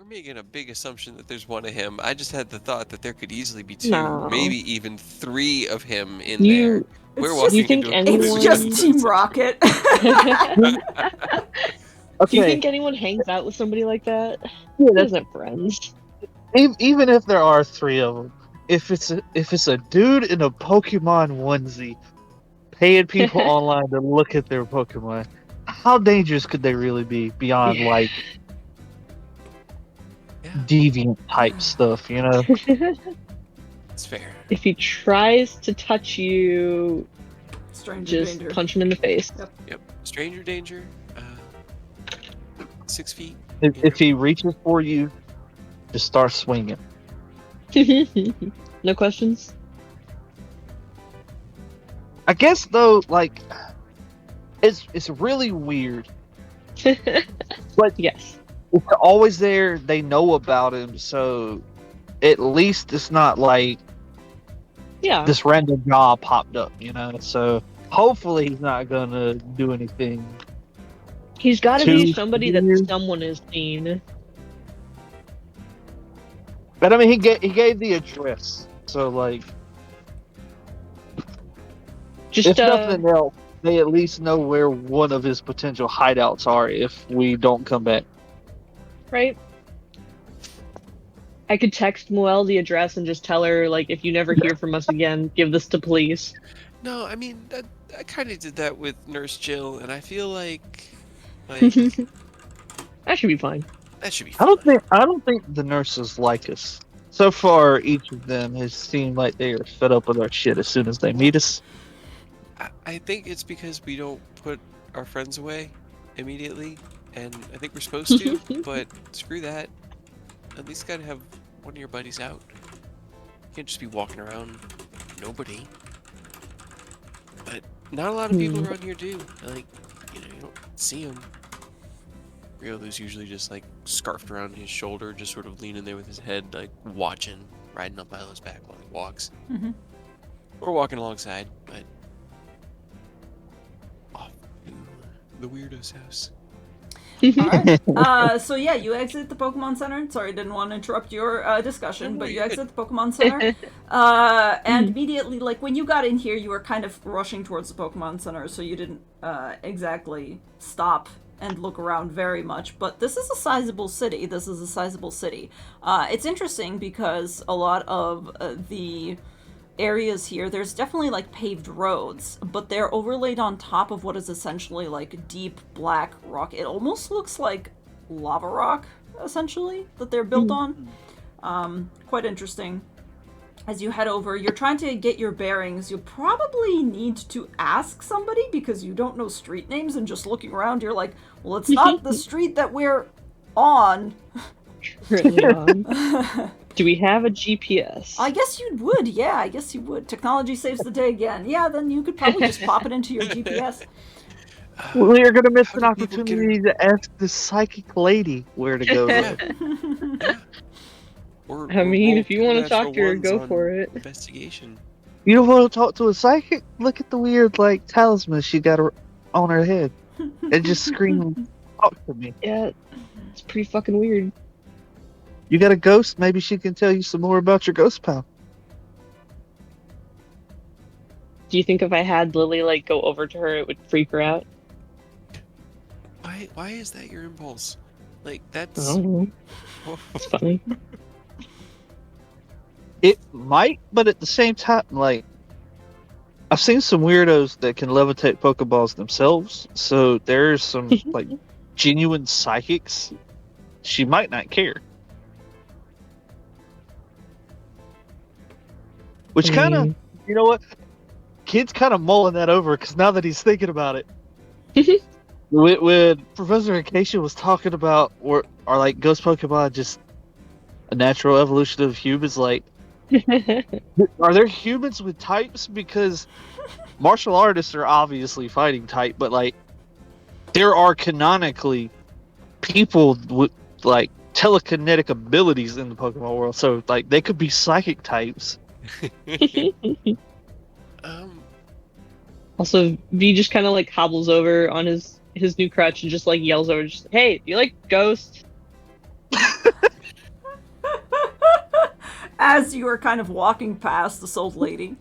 we're making a big assumption that there's one of him. I just had the thought that there could easily be 2, No. maybe even 3 of him in there. We're It's walking you think into a anyone- It's completely just different Team Rocket. Do you Okay, think anyone hangs out with somebody like that? yeah, He that's, doesn't have friends. even if there are 3 of them, if it's a dude in a Pokemon onesie paying people online to look at their Pokemon, how dangerous could they really be beyond Yeah. like Yeah, deviant type stuff? You know, it's fair. If he tries to touch you, Stranger just danger. punch him in the face. Yep. Stranger danger. 6 feet. if he reaches for you, just start swinging. No questions? I guess though, like, it's really weird. But Yes. if they're always there, they know about him, so at least it's not like Yeah. this random job popped up, you know. So hopefully he's not gonna do anything. He's got to be Too somebody weird. that someone has seen. But I mean, he gave the address, so like, Just if nothing else, they at least know where one of his potential hideouts are if we don't come back. right? I could text Moelle the address and just tell her, like, if you never hear from us again, give this to police. No, I mean, I kind of did that with Nurse Jill, and I feel like That should be fine. that should be I fine. don't think the nurses like us. So far, each of them has seemed like they are fed up with our shit as soon as they meet us. I think it's because we don't put our friends away immediately, and I think we're supposed to, but screw that. At least gotta have one of your buddies out. You can't just be walking around nobody. But not a lot of people around here do. Like, you don't see them. Ryolu's usually just like scarfed around his shoulder, just sort of leaning there with his head, like watching, riding on Milo's back while he walks. Mhm. Or walking alongside, but off to the weirdo's house. Alright. So yeah, you exit the Pokemon Center. Sorry, didn't want to interrupt your discussion, No, but you you're exit the Pokemon Center. And immediately, like, when you got in here, you were kind of rushing towards the Pokemon Center, so you didn't exactly stop and look around very much. But this is a sizable city. It's interesting because a lot of the areas here, there's definitely like paved roads, but they're overlaid on top of what is essentially like deep black rock. It almost looks like lava rock, essentially, that they're built on. Quite interesting. As you head over, you're trying to get your bearings. You probably need to ask somebody because you don't know street names, and just looking around, you're like, well, it's not the street that we're on. Currently on. Do we have a GPS? I guess you would, yeah, I guess you would. Technology saves the day again. Yeah, then you could probably just pop it into your GPS. Well, you're gonna miss How an do people get opportunity to ask the psychic lady where to go. Yeah. Then. Yeah. Or I mean, roll if you want to two talk to her, natural go ones for on it. Investigation. You don't want to talk to a psychic? Look at the weird like talisman she got on her head, and just scream, "Talk to me." Yeah, it's pretty fucking weird. You got a ghost? Maybe she can tell you some more about your ghost pal. Do you think if I had Lily like go over to her, it would freak her out? Why is that your impulse? Like, I that's don't know. It's funny. It might, but at the same time, like, I've seen some weirdos that can levitate Pokeballs themselves, so there's some, like, genuine psychics. She might not care. Which kind of, you know what? Kid's kind of mulling that over, because now that he's thinking about it, when Professor Acacia was talking about, are like, ghost Pokemon just a natural evolution of humans, like, are there humans with types? Because martial artists are obviously fighting type, but like there are canonically people with like telekinetic abilities in the Pokemon world, so like they could be psychic types. Also, V just kind of like hobbles over on his new crutch and just like yells over, just, "Hey, do you like Ghost?" as you are kind of walking past this old lady.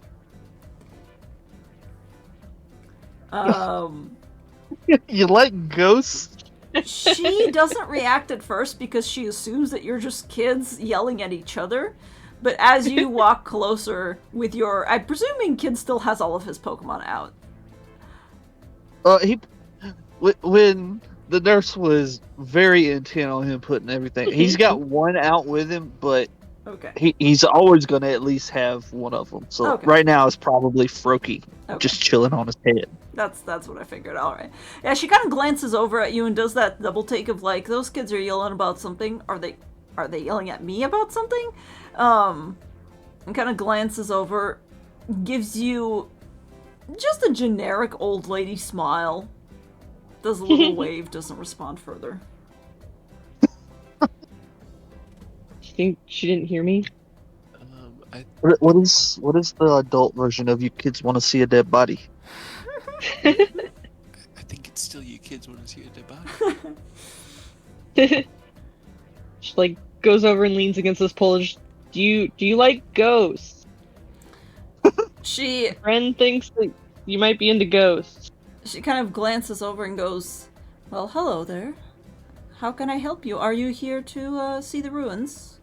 You like ghosts? She doesn't react at first because she assumes that you're just kids yelling at each other. But as you walk closer with your... I'm presuming Kid still has all of his Pokemon out. When the nurse was very intent on him putting everything, he's got one out with him, but Okay. he's always going to at least have one of them. So Okay. right now it's probably Froakie, Okay. just chilling on his head. That's what I figured. All right. Yeah, she kind of glances over at you and does that double take of like, those kids are yelling about something. Are they yelling at me about something? And kind of glances over, gives you just a generic old lady smile. Does a little wave, doesn't respond further. You think she didn't hear me? What is the adult version of you kids want to see a dead body? I think it's still you kids want to see a dead body. She like goes over and leans against this pole. Do you like ghosts? She Friend thinks that you might be into ghosts. She kind of glances over and goes, "Well, hello there. How can I help you? Are you here to see the ruins?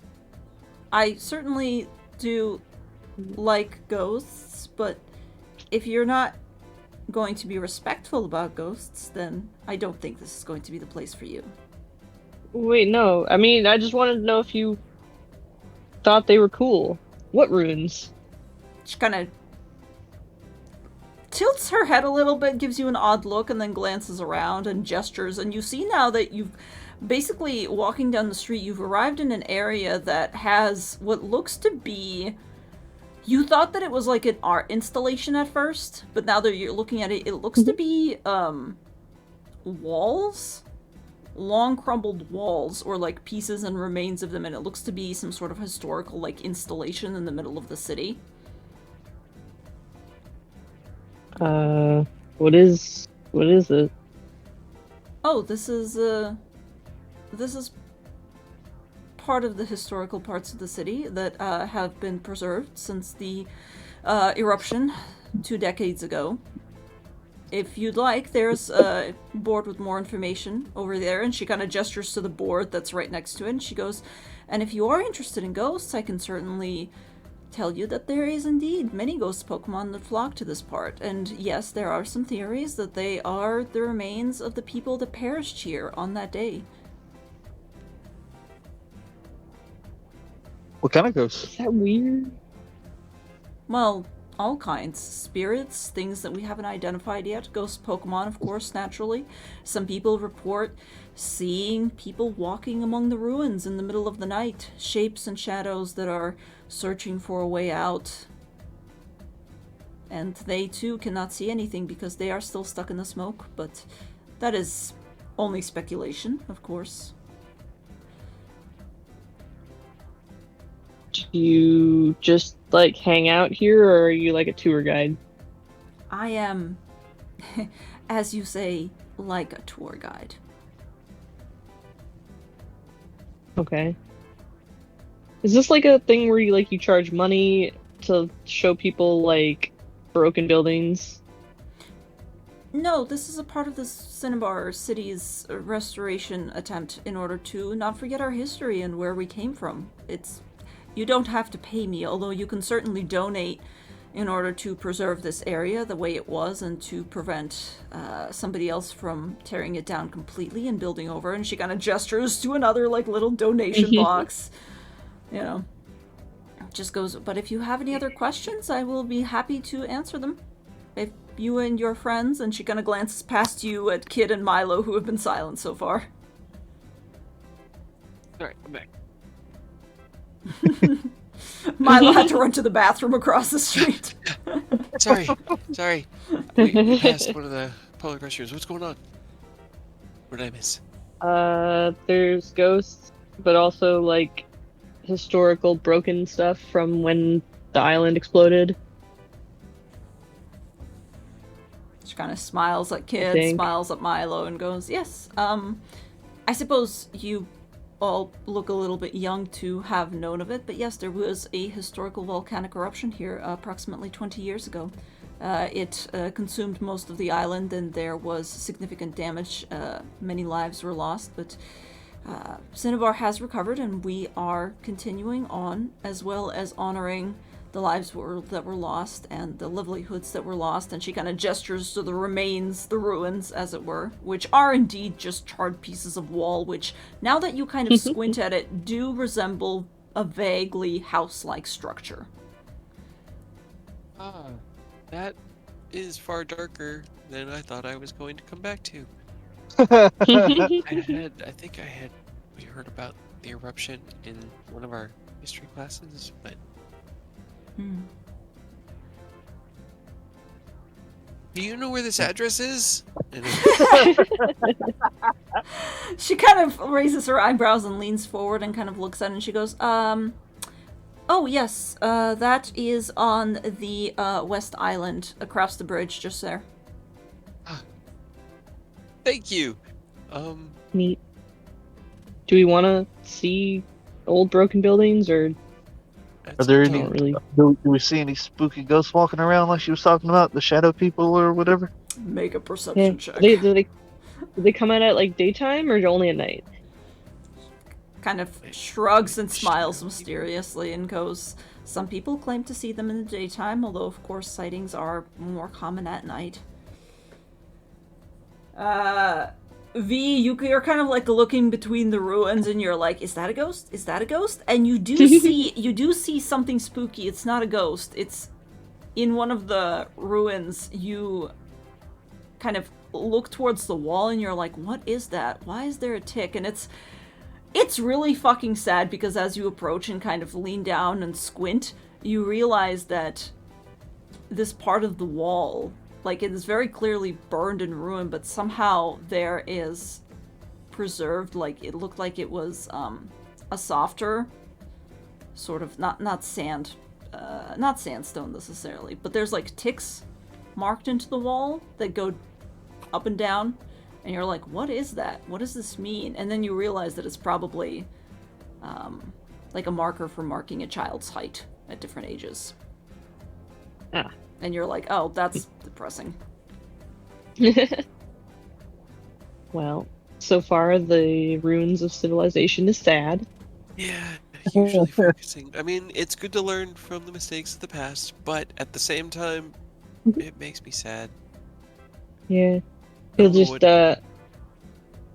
I certainly do like ghosts, but if you're not going to be respectful about ghosts, then I don't think this is going to be the place for you." Wait, no. I mean, I just wanted to know if you thought they were cool. What ruins? She kind of tilts her head a little bit, gives you an odd look, and then glances around and gestures, and you see now that you've basically, walking down the street, you've arrived in an area that has what looks to be... You thought that it was like an art installation at first, but now that you're looking at it, it looks to be, walls? Long crumbled walls, or like pieces and remains of them, and it looks to be some sort of historical, like, installation in the middle of the city. What is it? Oh, this is part of the historical parts of the city that have been preserved since the eruption 2 decades ago. If you'd like, there's a board with more information over there, and she kind of gestures to the board that's right next to it, and she goes, "And if you are interested in ghosts, I can certainly tell you that there is indeed many ghost Pokemon that flock to this part, and yes, there are some theories that they are the remains of the people that perished here on that day." What kind of ghosts? Is that weird? Well, all kinds. Spirits, things that we haven't identified yet. Ghost Pokemon, of course, naturally. Some people report seeing people walking among the ruins in the middle of the night. Shapes and shadows that are searching for a way out. And they, too, cannot see anything because they are still stuck in the smoke. But that is only speculation, of course. Do you just like hang out here, or are you like a tour guide? I am, as you say, like a tour guide. Okay. Is this like a thing where you charge money to show people like broken buildings? No, this is a part of the Cinnabar city's restoration attempt in order to not forget our history and where we came from. You don't have to pay me, although you can certainly donate in order to preserve this area the way it was and to prevent somebody else from tearing it down completely and building over. And she kind of gestures to another like little donation box. You know, just goes, "But if you have any other questions, I will be happy to answer them. If you and your friends," and she kind of glances past you at Kid and Milo, who have been silent so far. Alright, I'm back. Milo had to run to the bathroom across the street. Sorry. We passed one of the public restrooms. What's going on? What did I miss? There's ghosts, but also like historical broken stuff from when the island exploded. She kind of smiles at Kid, smiles at Milo, and goes, "Yes, I suppose you all look a little bit young to have known of it, but yes, there was a historical volcanic eruption here approximately 20 years ago. It consumed most of the island, and there was significant damage. Many lives were lost, but Cinnabar has recovered, and we are continuing on, as well as honoring the lives that were lost and the livelihoods that were lost. And she kind of gestures to the remains, the ruins, as it were, which are indeed just charred pieces of wall, which, now that you kind of squint at it, do resemble a vaguely house-like structure. Ah, that is far darker than I thought I was going to come back to. I think I had we heard about the eruption in one of our history classes, but do you know where this address is? She kind of raises her eyebrows and leans forward and kind of looks at it, and she goes, oh yes, that is on the West Island, across the bridge, just there. Thank you. Neat. Do we want to see old broken buildings, or Are there I any? don't really? Do we see any spooky ghosts walking around like she was talking about, the shadow people or whatever? Make a perception Yeah. check. Do they come out at like daytime or only at night? Kind of shrugs and smiles mysteriously and goes, some people claim to see them in the daytime, although of course sightings are more common at night. V, you're kind of like looking between the ruins, and you're like, is that a ghost? Is that a ghost? And you do see something spooky. It's not a ghost. It's in one of the ruins. You kind of look towards the wall, and you're like, what is that? Why is there a tick? And it's really fucking sad, because as you approach and kind of lean down and squint, you realize that this part of the wall, like, it is very clearly burned and ruined, but somehow there is preserved, like, it looked like it was a softer sort of, not sandstone necessarily, but there's like ticks marked into the wall that go up and down, and you're like, what is that? What does this mean? And then you realize that it's probably like a marker for marking a child's height at different ages. Ah. And you're like, oh, that's depressing. Well, so far the ruins of civilization is sad. Yeah, usually focusing. I mean, it's good to learn from the mistakes of the past, but at the same time, it makes me sad. Yeah. He'll just, what- I'm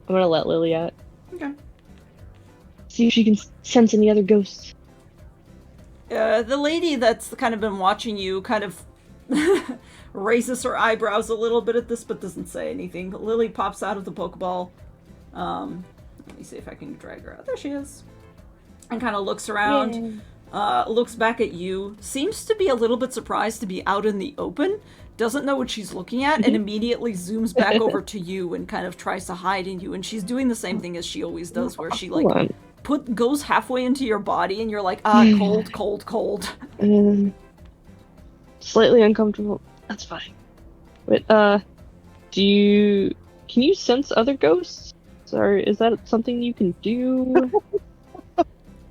gonna let Lily out. Okay. See if she can sense any other ghosts. The lady that's kind of been watching you kind of raises her eyebrows a little bit at this, but doesn't say anything. Lily pops out of the Pokeball. Let me see if I can drag her out. There she is. And kind of looks around, looks back at you, seems to be a little bit surprised to be out in the open, doesn't know what she's looking at, and immediately zooms back over to you and kind of tries to hide in you. And she's doing the same thing as she always does, where she, like, Hold on. goes halfway into your body, and you're like, cold, cold, cold. Slightly uncomfortable. That's fine. But, can you sense other ghosts? Or is that something you can do?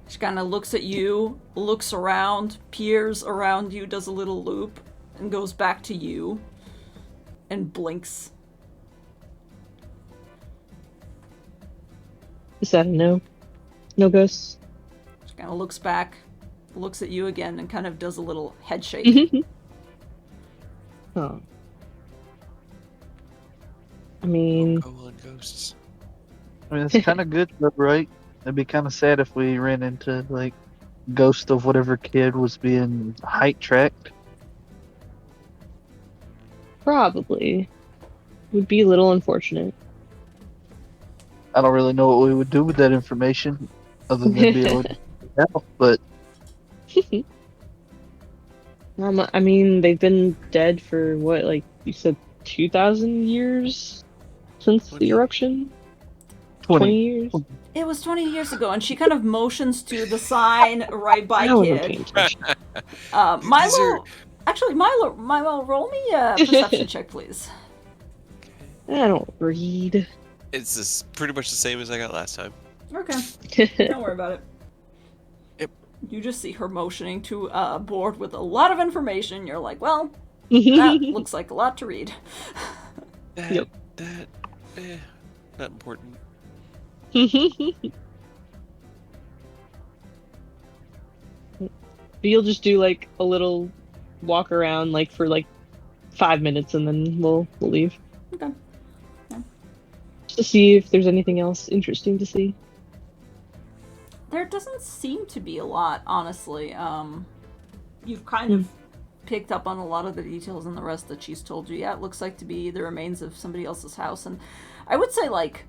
She kind of looks at you, looks around, peers around you, does a little loop, and goes back to you, and blinks. Is that a no? No ghosts? She kind of looks back, looks at you again, and kind of does a little head shake. Oh. I mean... Go on, ghosts. I mean, it's kind of good, though, right? It'd be kind of sad if we ran into, like, ghost of whatever kid was being height tracked. Probably. Would be a little unfortunate. I don't really know what we would do with that information, other than be able to help, but I mean, they've been dead for, what, like, you said 2,000 years? Since 20. the eruption? 20 years? It was 20 years ago, and she kind of motions to the sign right by I wasn't paying Kid. attention. Milo... Actually, Milo, roll me a perception check, please. I don't read. It's pretty much the same as I got last time. Okay. Don't worry about it. Yep. You just see her motioning to a board with a lot of information. You're like, well, that looks like a lot to read. That, not important. You'll just do like a little walk around, like for like 5 minutes, and then we'll leave. Okay. Just to see if there's anything else interesting to see. There doesn't seem to be a lot, honestly. You've kind of picked up on a lot of the details in the rest that she's told you. Yeah, it looks like to be the remains of somebody else's house, and I would say, like,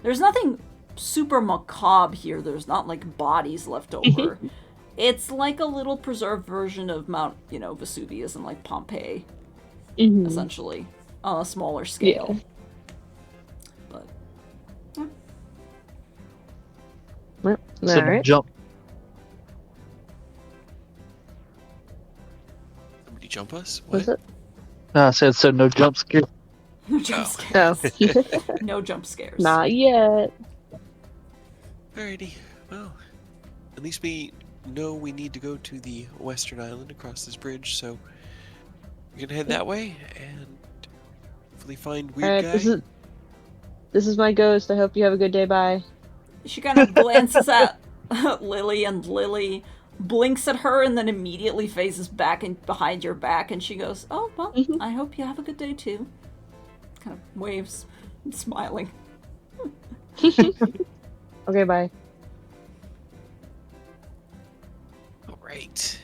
there's nothing super macabre here. There's not, like, bodies left over. It's like a little preserved version of Mount, Vesuvius and, like, Pompeii, essentially, on a smaller scale. Yeah. But, yeah. Well, So alright. jump. Somebody jump us? Was What? it? No, I said so. No jump scare. No jump Oh. scares. No jump scares. Not yet. Alrighty. Well, at least we know we need to go to the western island across this bridge, so we're gonna head that way and hopefully find weird Alright, guy. this is my ghost. I hope you have a good day. Bye. She kind of glances at Lily, and Lily blinks at her and then immediately faces back and behind your back, and she goes, "Oh, well, I hope you have a good day too." Kind of waves, smiling. Okay, bye. All right.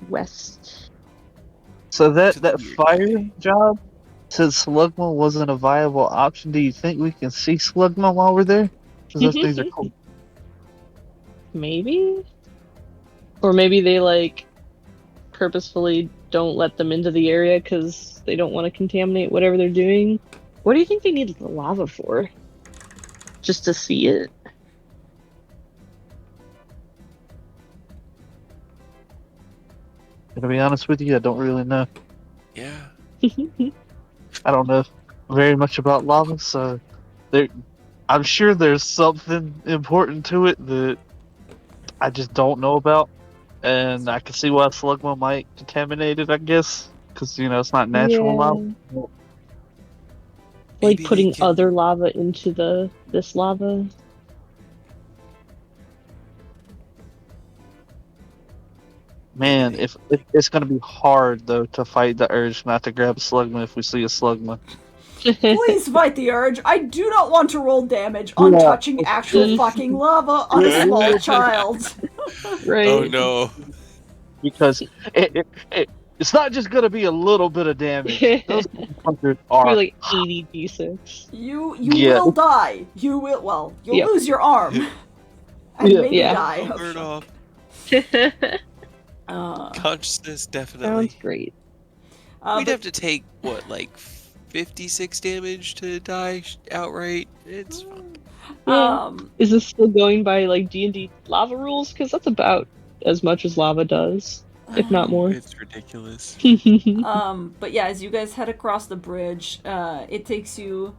West. So that To the weird fire guy. job, since Slugma wasn't a viable option, do you think we can see Slugma while we're there? Because those things are cool. Maybe? Or maybe they, like, purposefully don't let them into the area because they don't want to contaminate whatever they're doing. What do you think they need the lava for? Just to see it? To be honest with you, I don't really know. Yeah. I don't know very much about lava, so I'm sure there's something important to it that I just don't know about, and I can see why Slugma might contaminate it, I guess, because it's not natural lava. Like Maybe they putting can- other lava into this lava. Man, if it's gonna be hard though to fight the urge not to grab a Slugma if we see a Slugma. Please fight the urge. I do not want to roll damage on Yeah. touching actual fucking lava on a small child. Right. Oh no. Because it's not just gonna be a little bit of damage. Those motherfuckers Be are like 80 d6. You Yeah. will die. You'll Yep. lose your arm. And Yeah. maybe Yeah. die. I'll burn off. Uh, Consciousness, Sounds definitely. great. We'd but have to take, what, like 56 damage to die outright? It's fine. Is this still going by like D&D lava rules? Because that's about as much as lava does, if not more. It's ridiculous. But yeah, as you guys head across the bridge, it takes you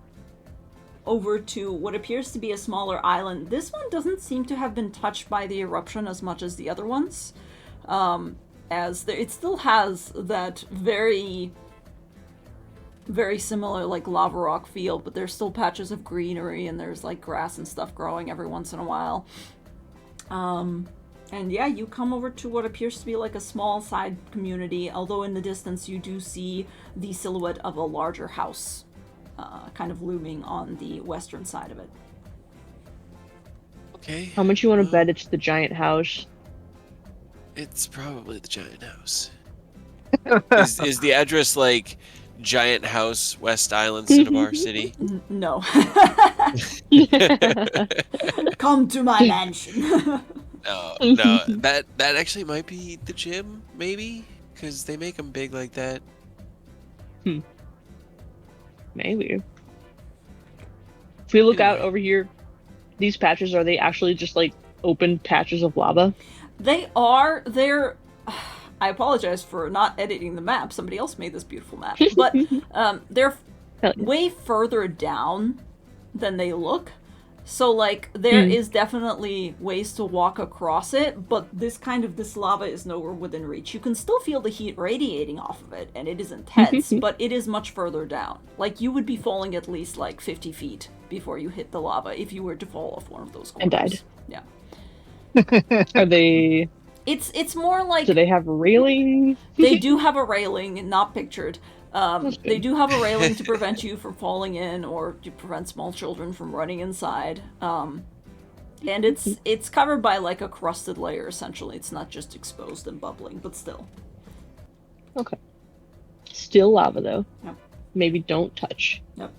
over to what appears to be a smaller island. This one doesn't seem to have been touched by the eruption as much as the other ones, it still has that very, very similar like lava rock feel, but there's still patches of greenery and there's like grass and stuff growing every once in a while. And yeah, you come over to what appears to be like a small side community, although in the distance you do see the silhouette of a larger house kind of looming on the western side of it. Okay. How much you want to well, bet it's the giant house? It's probably the giant house. Is the address like Giant House, West Island, Cinnabar City? No. Come to my mansion. No. That actually might be the gym, maybe, because they make them big like that. Maybe. If we look out Anyway. over here, these patches, are they actually just like open patches of lava? They're I apologize for not editing the map. Somebody else made this beautiful map. But they're Hell yeah. way further down than they look. So, like, there is definitely ways to walk across it, but this lava is nowhere within reach. You can still feel the heat radiating off of it, and it is intense, but it is much further down. Like, you would be falling at least, like, 50 feet before you hit the lava if you were to fall off one of those corners. And died. Yeah. Are they... It's more like... Do they have a railing? They do have a railing, not pictured. They do have a railing to prevent you from falling in or to prevent small children from running inside. And it's covered by like a crusted layer, essentially. It's not just exposed and bubbling, but still. Okay. Still lava, though. Yep. Maybe don't touch. Yep.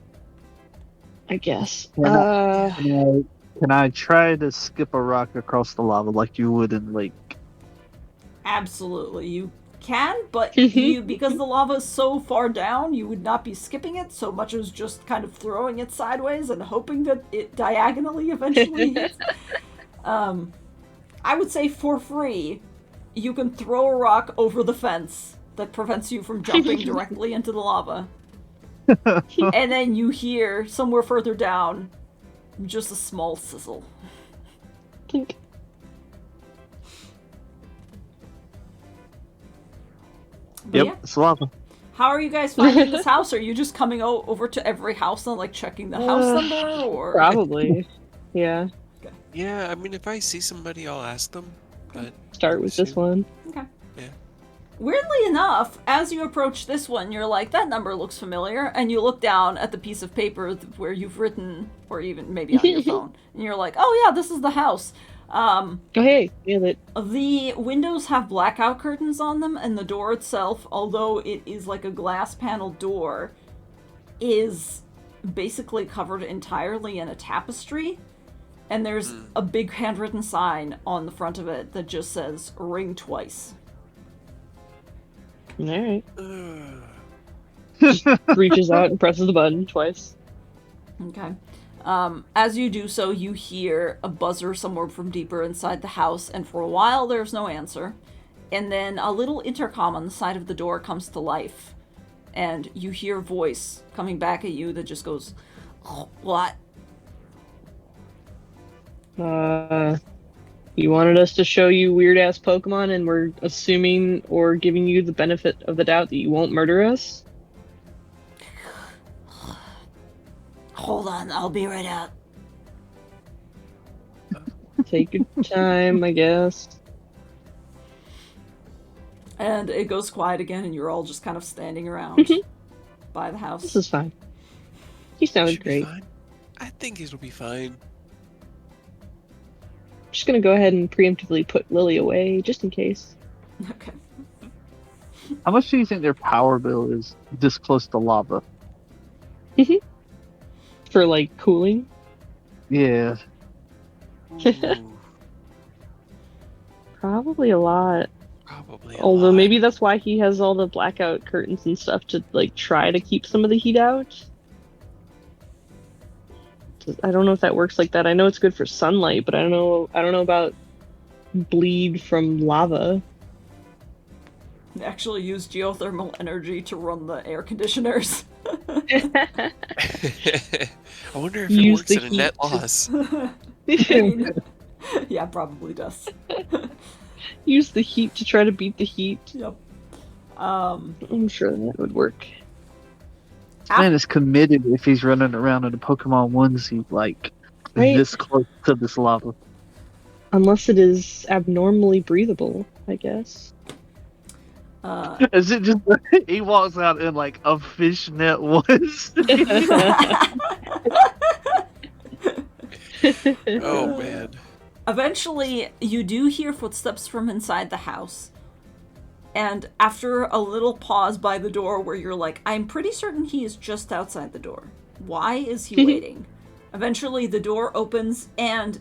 I guess. Can I try to skip a rock across the lava like you would in Lake? Absolutely. You can, but because the lava is so far down, you would not be skipping it so much as just kind of throwing it sideways and hoping that it diagonally eventually hits. I would say for free, you can throw a rock over the fence that prevents you from jumping directly into the lava. And then you hear, somewhere further down, just a small sizzle. Clink. But Yep, yeah. it's lava. How are you guys finding this house? Are you just coming over to every house and like checking the house number, or Probably. Yeah. Yeah, I mean, if I see somebody, I'll ask them. But Start with this one. Okay. Yeah. Weirdly enough, as you approach this one, you're like, that number looks familiar, and you look down at the piece of paper where you've written, or even maybe on your phone, and you're like, oh yeah, this is the house. Oh hey, nailed it. The windows have blackout curtains on them, and the door itself, although it is like a glass panel door, is basically covered entirely in a tapestry. And there's a big handwritten sign on the front of it that just says, ring twice. Alright. Reaches out and presses the button twice. Okay. As you do so, you hear a buzzer somewhere from deeper inside the house, and for a while there's no answer. And then a little intercom on the side of the door comes to life, and you hear a voice coming back at you that just goes, what? You wanted us to show you weird-ass Pokemon, and we're assuming or giving you the benefit of the doubt that you won't murder us? Hold on, I'll be right out. Take your time, I guess. And it goes quiet again, and you're all just kind of standing around by the house. This is fine. You sounded Should be great. fine. I think it'll be fine. I'm just gonna go ahead and preemptively put Lily away, just in case. Okay. How much do you think their power bill is this close to lava? For, like, cooling? Yeah. Ooh, Probably a lot. probably. Although lot. maybe that's why he has all the blackout curtains and stuff to, like, try to keep some of the heat out. I don't know if that works like that. I know it's good for sunlight, but I don't know about bleed from lava. They actually use geothermal energy to run the air conditioners. I wonder if it Use works the at a net heat to- loss. Yeah, probably does. Use the heat to try to beat the heat. Yep. I'm sure that would work. Man is committed if he's running around in a Pokemon onesie, like, Right. this close to this lava. Unless it is abnormally breathable, I guess. Is it just he walks out in like a fishnet onesie? Oh man. Eventually, you do hear footsteps from inside the house. And after a little pause by the door where you're like, I'm pretty certain he is just outside the door. Why is he waiting? Eventually, the door opens and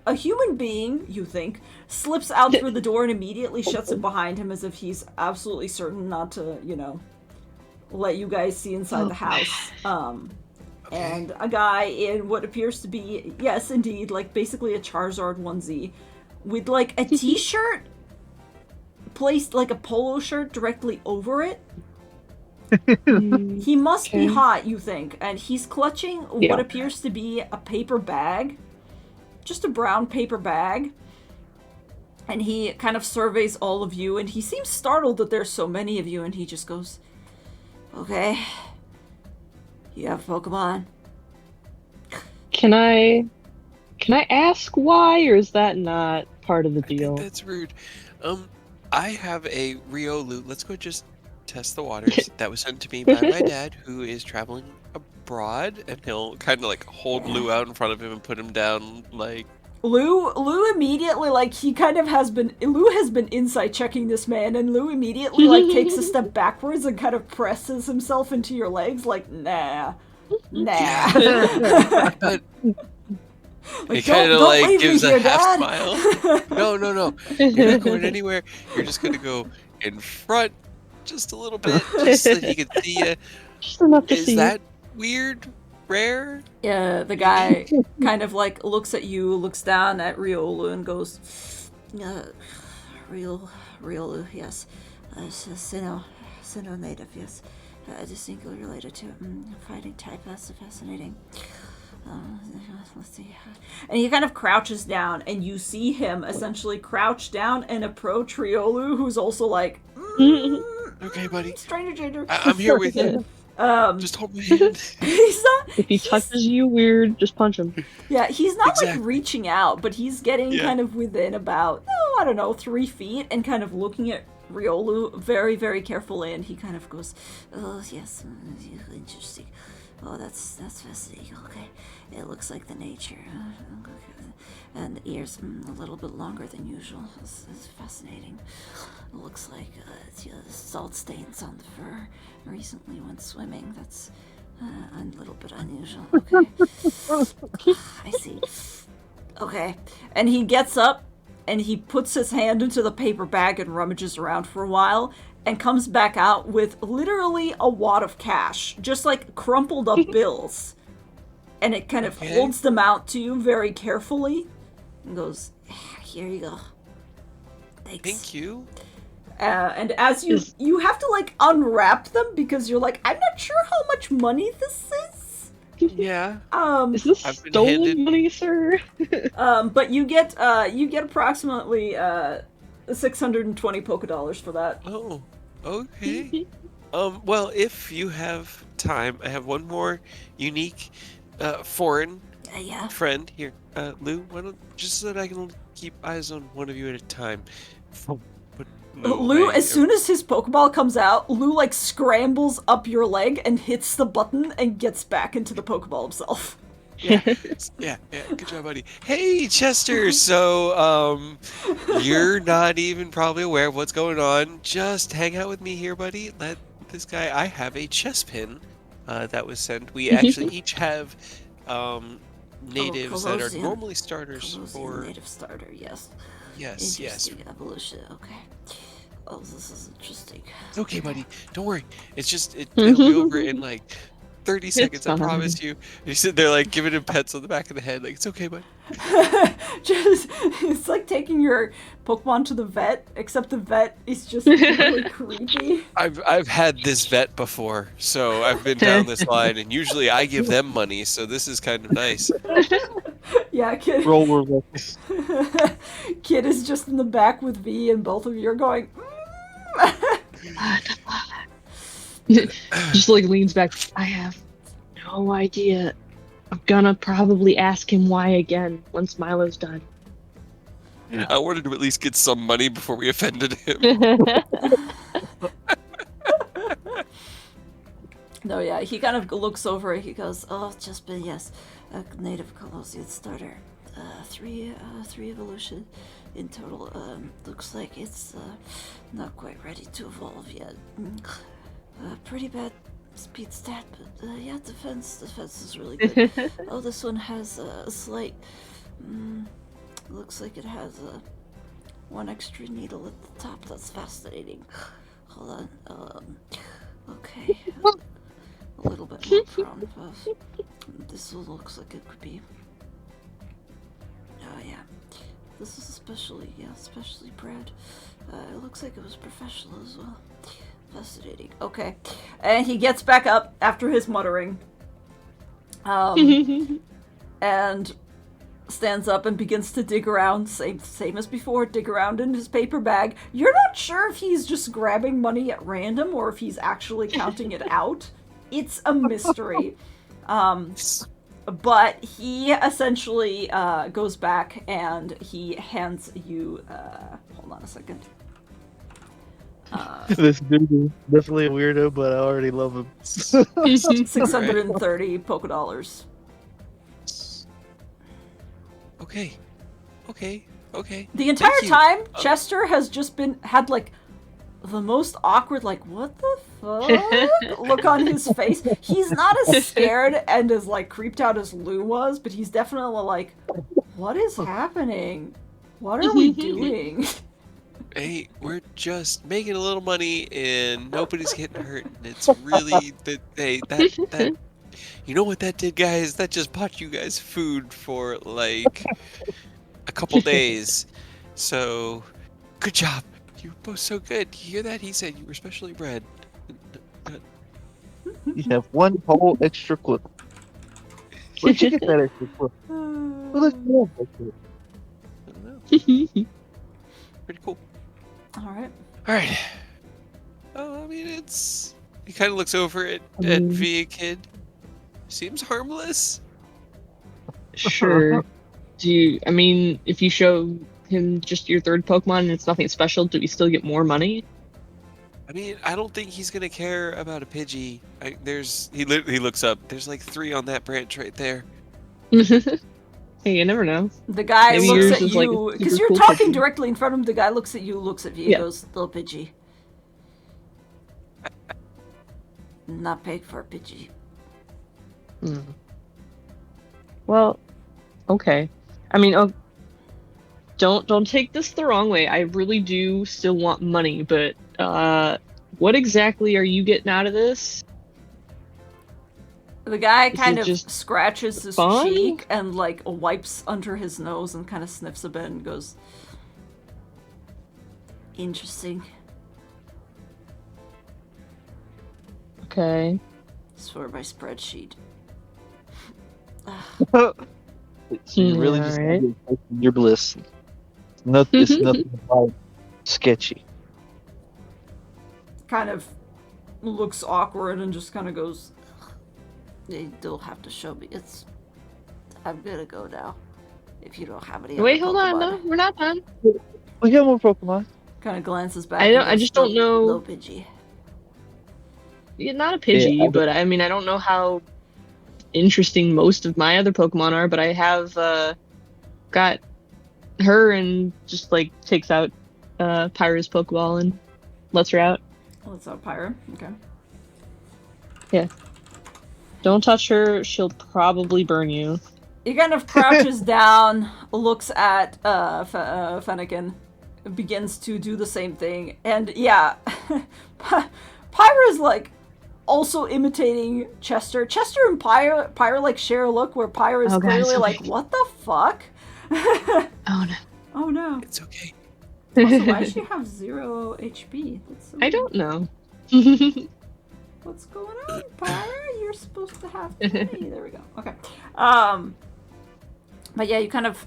a human being, you think, slips out through the door and immediately shuts it behind him as if he's absolutely certain not to, let you guys see inside the house. And a guy in what appears to be, yes, indeed, like basically a Charizard onesie with like a t-shirt placed, like a polo shirt directly over it. He must be Okay. hot, you think, and he's clutching what Yeah. appears to be a paper bag. Just a brown paper bag. And he kind of surveys all of you, and he seems startled that there's so many of you, and he just goes, okay, you have Pokemon. Can I ask why, or is that not part of the I think deal? that's rude. I have a Riolu. Let's go just test the waters. That was sent to me by my dad, who is traveling abroad, and he'll kind of like hold Lou out in front of him and put him down, like. Lou immediately, like, he kind of Lou has been insight checking this man, and Lou immediately, like, takes a step backwards and kind of presses himself into your legs, like, nah. But Like, he kind of don't like leave me gives here, a half Dad. smile. No, you're not going anywhere. You're just gonna go in front just a little bit, just so he can see you. Just enough to Is see. that weird? Rare? Yeah, the guy kind of like looks at you, looks down at Riolu, and goes, Riolu, yes. Sinnoh native, yes. Distinctly related to fighting type. That's fascinating. Let's see. And he kind of crouches down, and you see him essentially crouch down and approach Riolu, who's also like, Okay, buddy. stranger danger. I'm here with you. Just hold my hand. He's not. If he touches you weird, just punch him. Yeah, he's not Exactly. like reaching out, but he's getting Yeah. kind of within about, I don't know, 3 feet, and kind of looking at Riolu very, very carefully, and he kind of goes, oh, yes, interesting. Oh, that's fascinating. Okay, it looks like the nature. And the ears a little bit longer than usual. It's fascinating. It looks like salt stains on the fur. Recently went swimming. That's a little bit unusual. Okay. I see. Okay. And he gets up and he puts his hand into the paper bag and rummages around for a while and comes back out with literally a wad of cash. Just like crumpled up bills. And it kind of holds them out to you very carefully and goes, here you go. Thanks. Thank you. And as you have to like unwrap them because you're like, I'm not sure how much money this is. Yeah. Is this I've been stolen handed- money, sir? But you get approximately 620 polka dollars for that. Oh, okay. Well, if you have time, I have one more unique foreign Yeah. friend here. Lou, why don't, just so that I can keep eyes on one of you at a time. But no Lou, way. as soon as his Pokeball comes out, Lou like scrambles up your leg and hits the button and gets back into the Pokeball himself. Yeah, good job, buddy. Hey, Chester, so, you're not even probably aware of what's going on. Just hang out with me here, buddy. Let this guy, I have a chess pin, that was sent. We actually each have, natives that are Colosseum. normally starters Colosseum for, native starter, yes. yes. Interesting evolution, okay. Oh, this is interesting. It's okay, buddy. Don't worry. It's just, it'll be over in like 30 seconds, I fine. promise you. You sit there like giving him pets on the back of the head, like, it's okay, buddy. Just, it's like taking your Pokemon to the vet, except the vet is just really creepy. I've had this vet before, so I've been down this line, and usually I give them money, so this is kind of nice. Yeah, kid. Roll reverse. Kid is just in the back with V, and both of you are going. Just like leans back. I have no idea. I'm gonna probably ask him why again once Milo's done. I wanted to at least get some money before we offended him. No, yeah, he kind of looks over. He goes, "Oh, just been yes, a native Colosseum starter, three evolution in total. Looks like it's not quite ready to evolve yet. Pretty bad speed stat, but yeah, defense is really good. Oh, this one has a slight. Looks like it has one extra needle at the top. That's fascinating. Hold on. Okay." A little bit more prone. This looks like it could be. Oh yeah, this is especially bred. It looks like it was professional as well. Fascinating. Okay. And he gets back up after his muttering. And stands up and begins to dig around, same as before, dig around in his paper bag. You're not sure if he's just grabbing money at random or if he's actually counting it out. It's a mystery. But he essentially goes back and he hands you... hold on a second. This dude is definitely a weirdo, but I already love him. 630 polka dollars. Okay. The entire Thank you. time, Chester has just had like the most awkward, like, what the fuck look on his face. He's not as scared and as like creeped out as Lou was, but he's definitely like, what is happening? What are we doing? Hey, we're just making a little money and nobody's getting hurt. And it's really that you know what that did, guys? That just bought you guys food for like a couple days. So good job. You were both so good. You hear that? He said you were specially bred. You have one whole extra clip. Where'd you get that extra clip? Well, let's go. I don't know. Pretty cool. Alright. Alright. Oh, I mean, it's... He kind of looks over at Via Kid. Seems harmless. Sure. I mean, if you show him just your third Pokemon and it's nothing special, do we still get more money? I mean, I don't think he's gonna care about a Pidgey. He looks up. There's like 3 on that branch right there. Hey, you never know. The guy Maybe looks yours at is, like, you, a because super you're cool talking Pidgey. directly in front of him. The guy looks at you, looks at you, Yeah. goes, little Pidgey. Not paid for a Pidgey. Well, okay. I mean, don't take this the wrong way. I really do still want money, but what exactly are you getting out of this? The guy Is kind it of just scratches his fun? cheek and like wipes under his nose and kind of sniffs a bit and goes, interesting. Okay. Swear by spreadsheet. So you really Yeah, just alright. your bliss. It's nothing like sketchy. Kind of looks awkward and just kind of goes, they still have to show me. I'm gonna go now. If you don't have any Wait, other hold on, Pokemon. no, we're not done. We got more Pokemon. Kind of glances back. I just don't know. Little Pidgey. Yeah, not a Pidgey, Yeah, but I mean, I don't know how interesting most of my other Pokemon are, but I have got her and just like takes out Pyra's Pokeball and lets her out. What's up, Pyra? Okay. Don't touch her, she'll probably burn you. He kind of crouches down, looks at Fennekin, begins to do the same thing, and yeah, Pyra's like also imitating Chester. Chester and Pyra like share a look where Pyra is Oh, God, clearly it's like, okay. what the fuck? Oh no. Oh no. It's okay. Also, why does she have 0 HP? That's so I weird. don't know. What's going on, Pyra? You're supposed to have 20. There we go. Okay. But yeah, you kind of,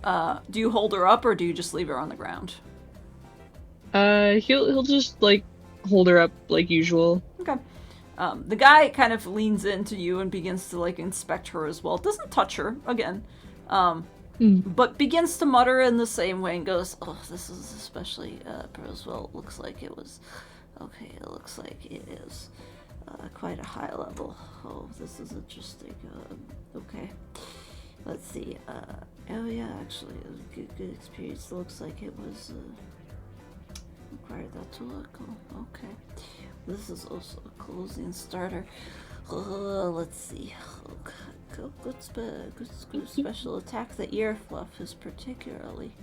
do you hold her up or do you just leave her on the ground? He'll just like hold her up like usual. Okay. The guy kind of leans into you and begins to like inspect her as well. Doesn't touch her again, but begins to mutter in the same way and goes, "Oh, this is especially Roswell. Looks like it was okay. It looks like it is quite a high level. Oh, this is interesting. Okay, let's see. Oh yeah, actually, it was a good experience. Looks like it was required that to look. Oh, okay." This is also a closing starter. Let's see. Good special attack. The ear fluff is particularly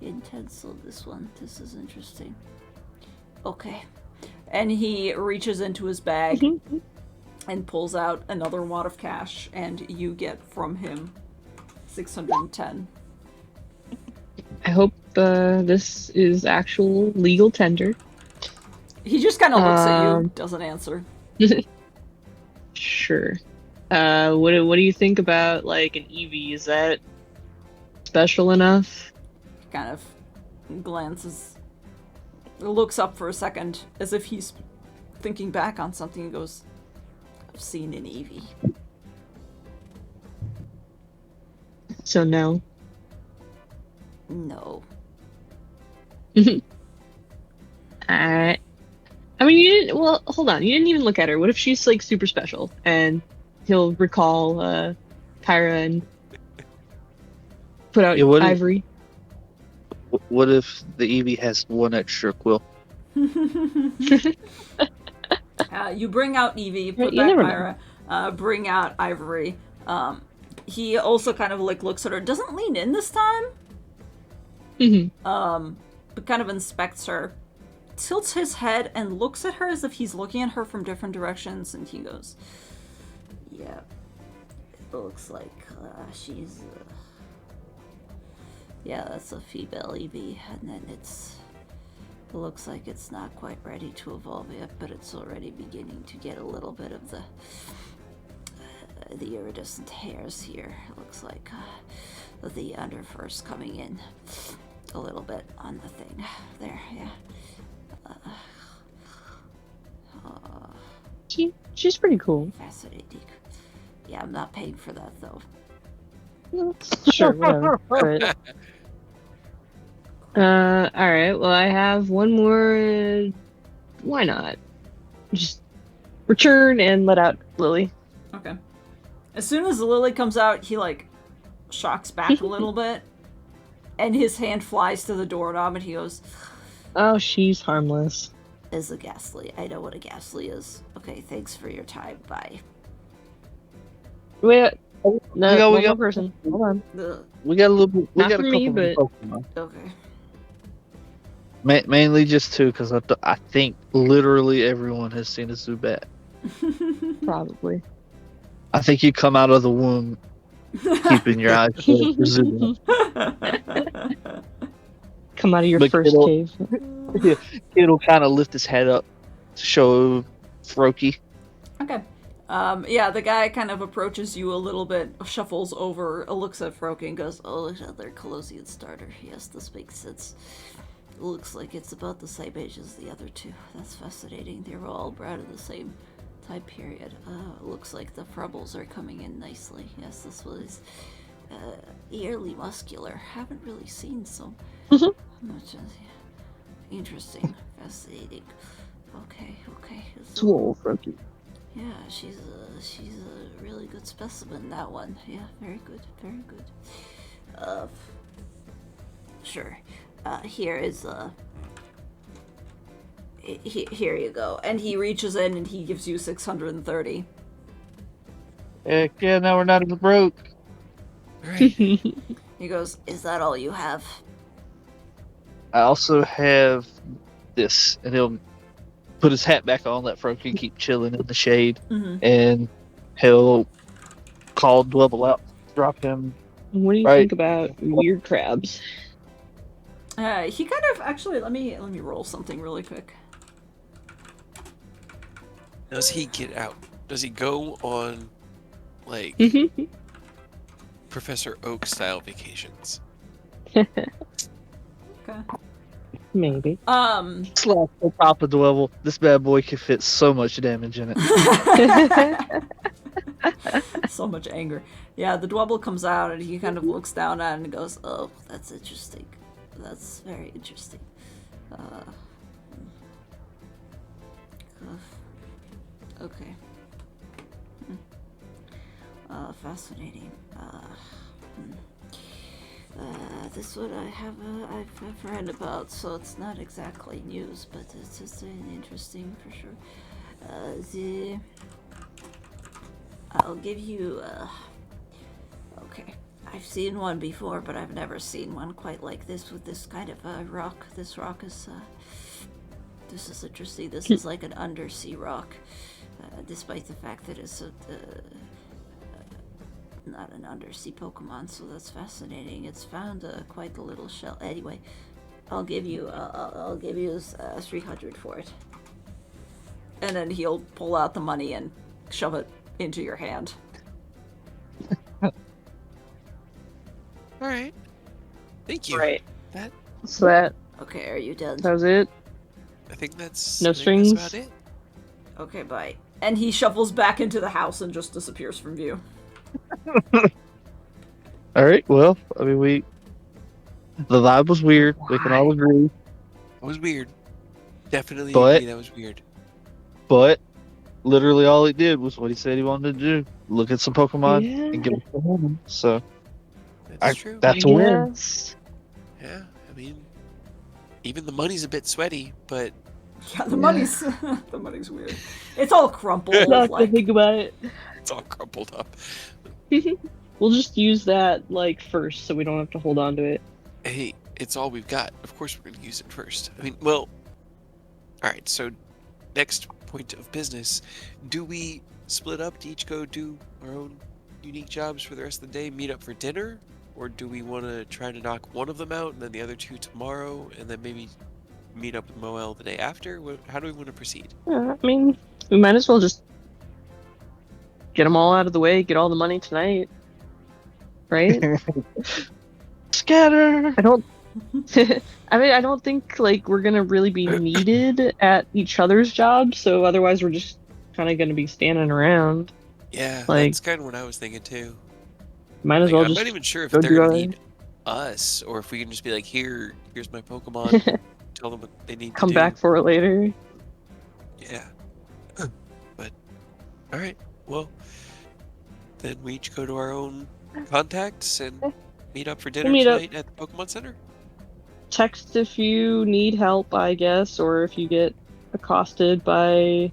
intense. So this is interesting. Okay. And he reaches into his bag and pulls out another wad of cash, and you get from him 610. I hope this is actual legal tender. He just kind of looks at you, Um, doesn't answer. Sure. What do you think about like an Eevee? Is that special enough? He kind of glances, looks up for a second, as if he's thinking back on something, and goes, I've seen an Eevee. So no. No. Alright. I mean, you didn't. Well, hold on. You didn't even look at her. What if she's like super special and he'll recall Kyra and put out Yeah, Ivory? what if the Eevee has one extra quill? You bring out Eevee, put You back never know. Pyra, bring out Ivory. He also kind of like looks at her, doesn't lean in this time, but kind of inspects her, tilts his head and looks at her as if he's looking at her from different directions, and he goes, yeah, it looks like she's... yeah, that's a female Eevee, and then it looks like it's not quite ready to evolve yet, but it's already beginning to get a little bit of the iridescent hairs here. It looks like the underfur's coming in a little bit on the thing. There, yeah. She's pretty cool. Fascinating. Yeah, I'm not paying for that, though. Sure, whatever. But, alright, well, I have one more. Why not? Just return and let out Lily. Okay. As soon as Lily comes out, he, like, shocks back a little bit, and his hand flies to the doorknob, and he goes, Oh, she's harmless. is a ghastly. I know what a ghastly is. Okay, thanks for your time. Bye. Wait, no, We one got- more person. Hold on. We got a little bit. We Not got a for couple me, of but- Pokemon. Okay. Mainly just two, because I think literally everyone has seen a Zubat. Probably. I think you come out of the womb keeping your eyes closed for Zubat. Come out of your But first it'll- cave. It'll kind of lift his head up to show Froakie. Okay. Yeah, the guy kind of approaches you a little bit, shuffles over, looks at Froakie and goes, oh, another Colosian starter. Yes, this makes sense. Looks like it's about the same age as the other two. That's fascinating. They were all bred in the same time period. Looks like the Frubbles are coming in nicely. Yes, this was eerily muscular. Haven't really seen so much. Interesting. Fascinating. Okay. Swole, Froakie. Yeah, she's a really good specimen, that one. Yeah, very good. Sure. Here is here you go. And he reaches in and he gives you 630. Heck yeah, now we're not as broke. Alright. He goes, is that all you have? I also have this, and he'll put his hat back on, let Froakie keep chilling in the shade, and he'll call Dwebble out, drop him. What do you Right. think about weird crabs? He kind of actually let me roll something really quick. Does he get out? Does he go on, like, Professor Oak style vacations? Okay. Maybe. Slap on top of Dwebble. This bad boy can fit so much damage in it. So much anger. Yeah, the Dwebble comes out and he kind of looks down at it and goes, oh, that's interesting. That's very interesting. Okay. Fascinating. This one I've read about, so it's not exactly news, but it's just interesting for sure. I'll give you, okay. I've seen one before, but I've never seen one quite like this with this kind of rock. This rock is, this is interesting. This is like an undersea rock, despite the fact that it's not an undersea Pokemon, so that's fascinating. It's found quite a little shell. Anyway, I'll give you 300 for it. And then he'll pull out the money and shove it into your hand. All right. Thank you. Right. That So that Okay, are you done? was it. I think that's No I think strings? That's about it. Okay, bye. And he shuffles back into the house and just disappears from view. All right. Well, I mean, the vibe was weird. We can all agree. That was weird. Definitely But- agree that was weird. But literally, all he did was what he said he wanted to do: look at some Pokemon Yeah. and get some money. So That's true. that's a win. Yes. Yeah, I mean, even the money's a bit sweaty, but Yeah, the money's the money's weird. It's all crumpled. Not to like think about it. it's all crumpled up. We'll just use that like first, so we don't have to hold on to it. Hey, it's all we've got. Of course we're going to use it first. I mean, well, all right, so next point of business. Do we split up to each go do our own unique jobs for the rest of the day, meet up for dinner? Or do we want to try to knock one of them out and then the other two tomorrow, and then maybe meet up with Moel the day after? How do we want to proceed? Yeah, I mean, we might as well just get them all out of the way, get all the money tonight. Right? Scatter. I don't. I mean, I don't think like we're gonna really be needed at each other's jobs, so otherwise we're just kind of gonna be standing around. Yeah, Like- that's kind of what I was thinking too. Might as Like, well I'm just not even sure if go they're do gonna our- need us, or if we can just be like, here's my Pokemon. Tell them what they need come to do. back for it later. Yeah. But all right. Well, then we each go to our own contacts and meet up for dinner meet up. tonight at the Pokemon Center. Text if you need help, I guess, or if you get accosted by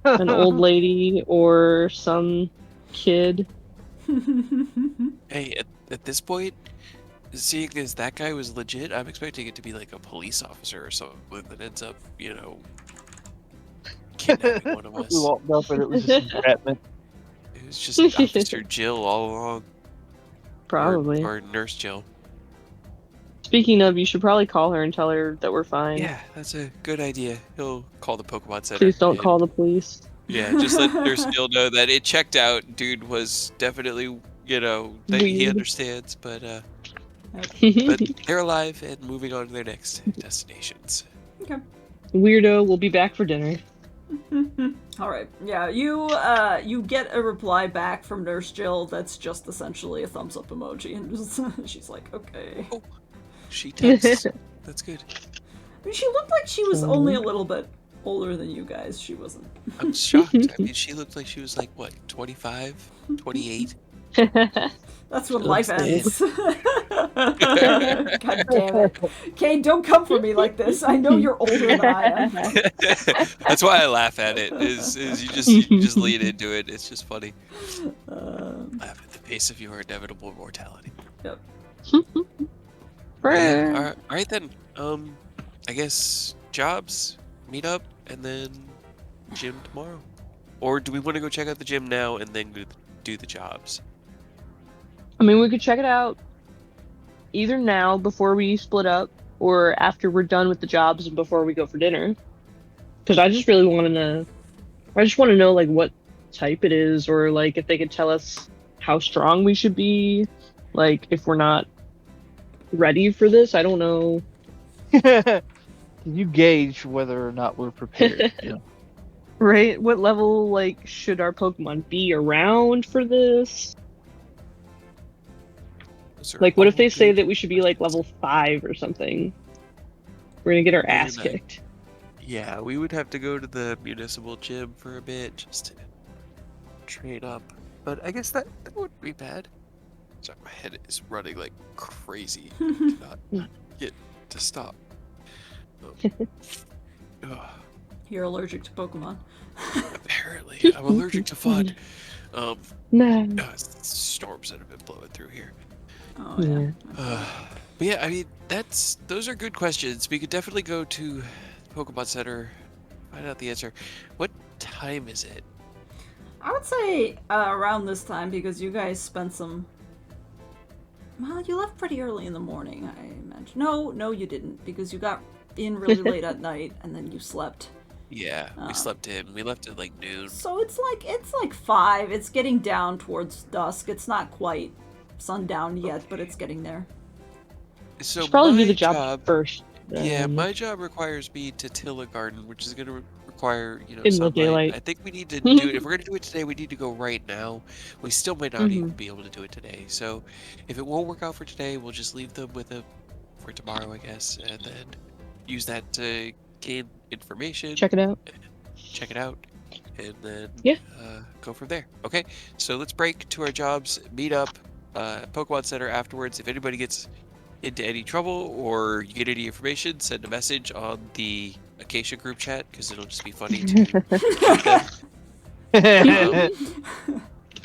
an old lady or some kid. Hey, at this point, seeing as that guy was legit, I'm expecting it to be like a police officer or something that ends up, kidnapping one of us. We walked up and it was just entrapment. It was just Officer Jill all along. Probably. Or Nurse Jill. Speaking of, you should probably call her and tell her that we're fine. Yeah, that's a good idea. He'll call the Pokemon Center. Please don't and- call the police. Yeah, just let Nurse Jill know that it checked out. Dude was definitely, that he Weird. understands, but they're alive and moving on to their next destinations. Weirdo, we'll be back for dinner. All right. Yeah, you get a reply back from Nurse Jill that's just essentially a thumbs up emoji, and just, she's like, okay. She texts. That's good. I mean, she looked like she was only a little bit older than you guys. She wasn't. I'm shocked. I mean, she looked like she was like, what, 25? 28? That's when She life looks ends. God damn it. Kay, don't come for me like this. I know you're older than I am. That's why I laugh at it, is you just lean into it. It's just funny. Laugh at the pace of your inevitable mortality. Yep. Yeah, all right then. I guess jobs, meet up, and then gym tomorrow. Or do we want to go check out the gym now and then do the jobs? I mean, we could check it out either now before we split up, or after we're done with the jobs and before we go for dinner. Because I just really want to know. I just want to know like what type it is, or like if they could tell us how strong we should be. Like if we're not ready for this, I don't know. Can you gauge whether or not we're prepared? Right? What level like should our Pokemon be around for this? Those are Like, what if all they say good that we should be like level 5 or something? We're gonna get our ass Maybe not. kicked. Yeah, we would have to go to the municipal gym for a bit just to train up. But I guess that wouldn't be bad. Sorry, my head is running like crazy. I cannot get to stop. Ugh, You're allergic to Pokemon. apparently, I'm allergic to FUD. No. Storms that have been blowing through here. Oh, yeah. But yeah, I mean, those are good questions. We could definitely go to the Pokemon Center, find out the answer. What time is it? I would say around this time, because you guys spent some... Well, you left pretty early in the morning, I imagine. No, you didn't, because you got in really late at night, and then you slept. Yeah, we slept in. We left at like noon. So it's like 5. It's getting down towards dusk. It's not quite sundown yet, but it's getting there. So Should probably do my the job first. Yeah, my job requires me to till a garden, which is going to require, In the sunlight. daylight. I think we need to do it. If we're going to do it today, we need to go right now. We still might not even Mhm. be able to do it today. So if it won't work out for today, we'll just leave them for tomorrow, I guess, and then use that to gain information, Check it out. check it out, and then Yeah. go from there. Okay, so let's break to our jobs, meet up, Pokemon Center afterwards. If anybody gets into any trouble or you get any information, send a message on the Acacia group chat because it'll just be funny to tweet them.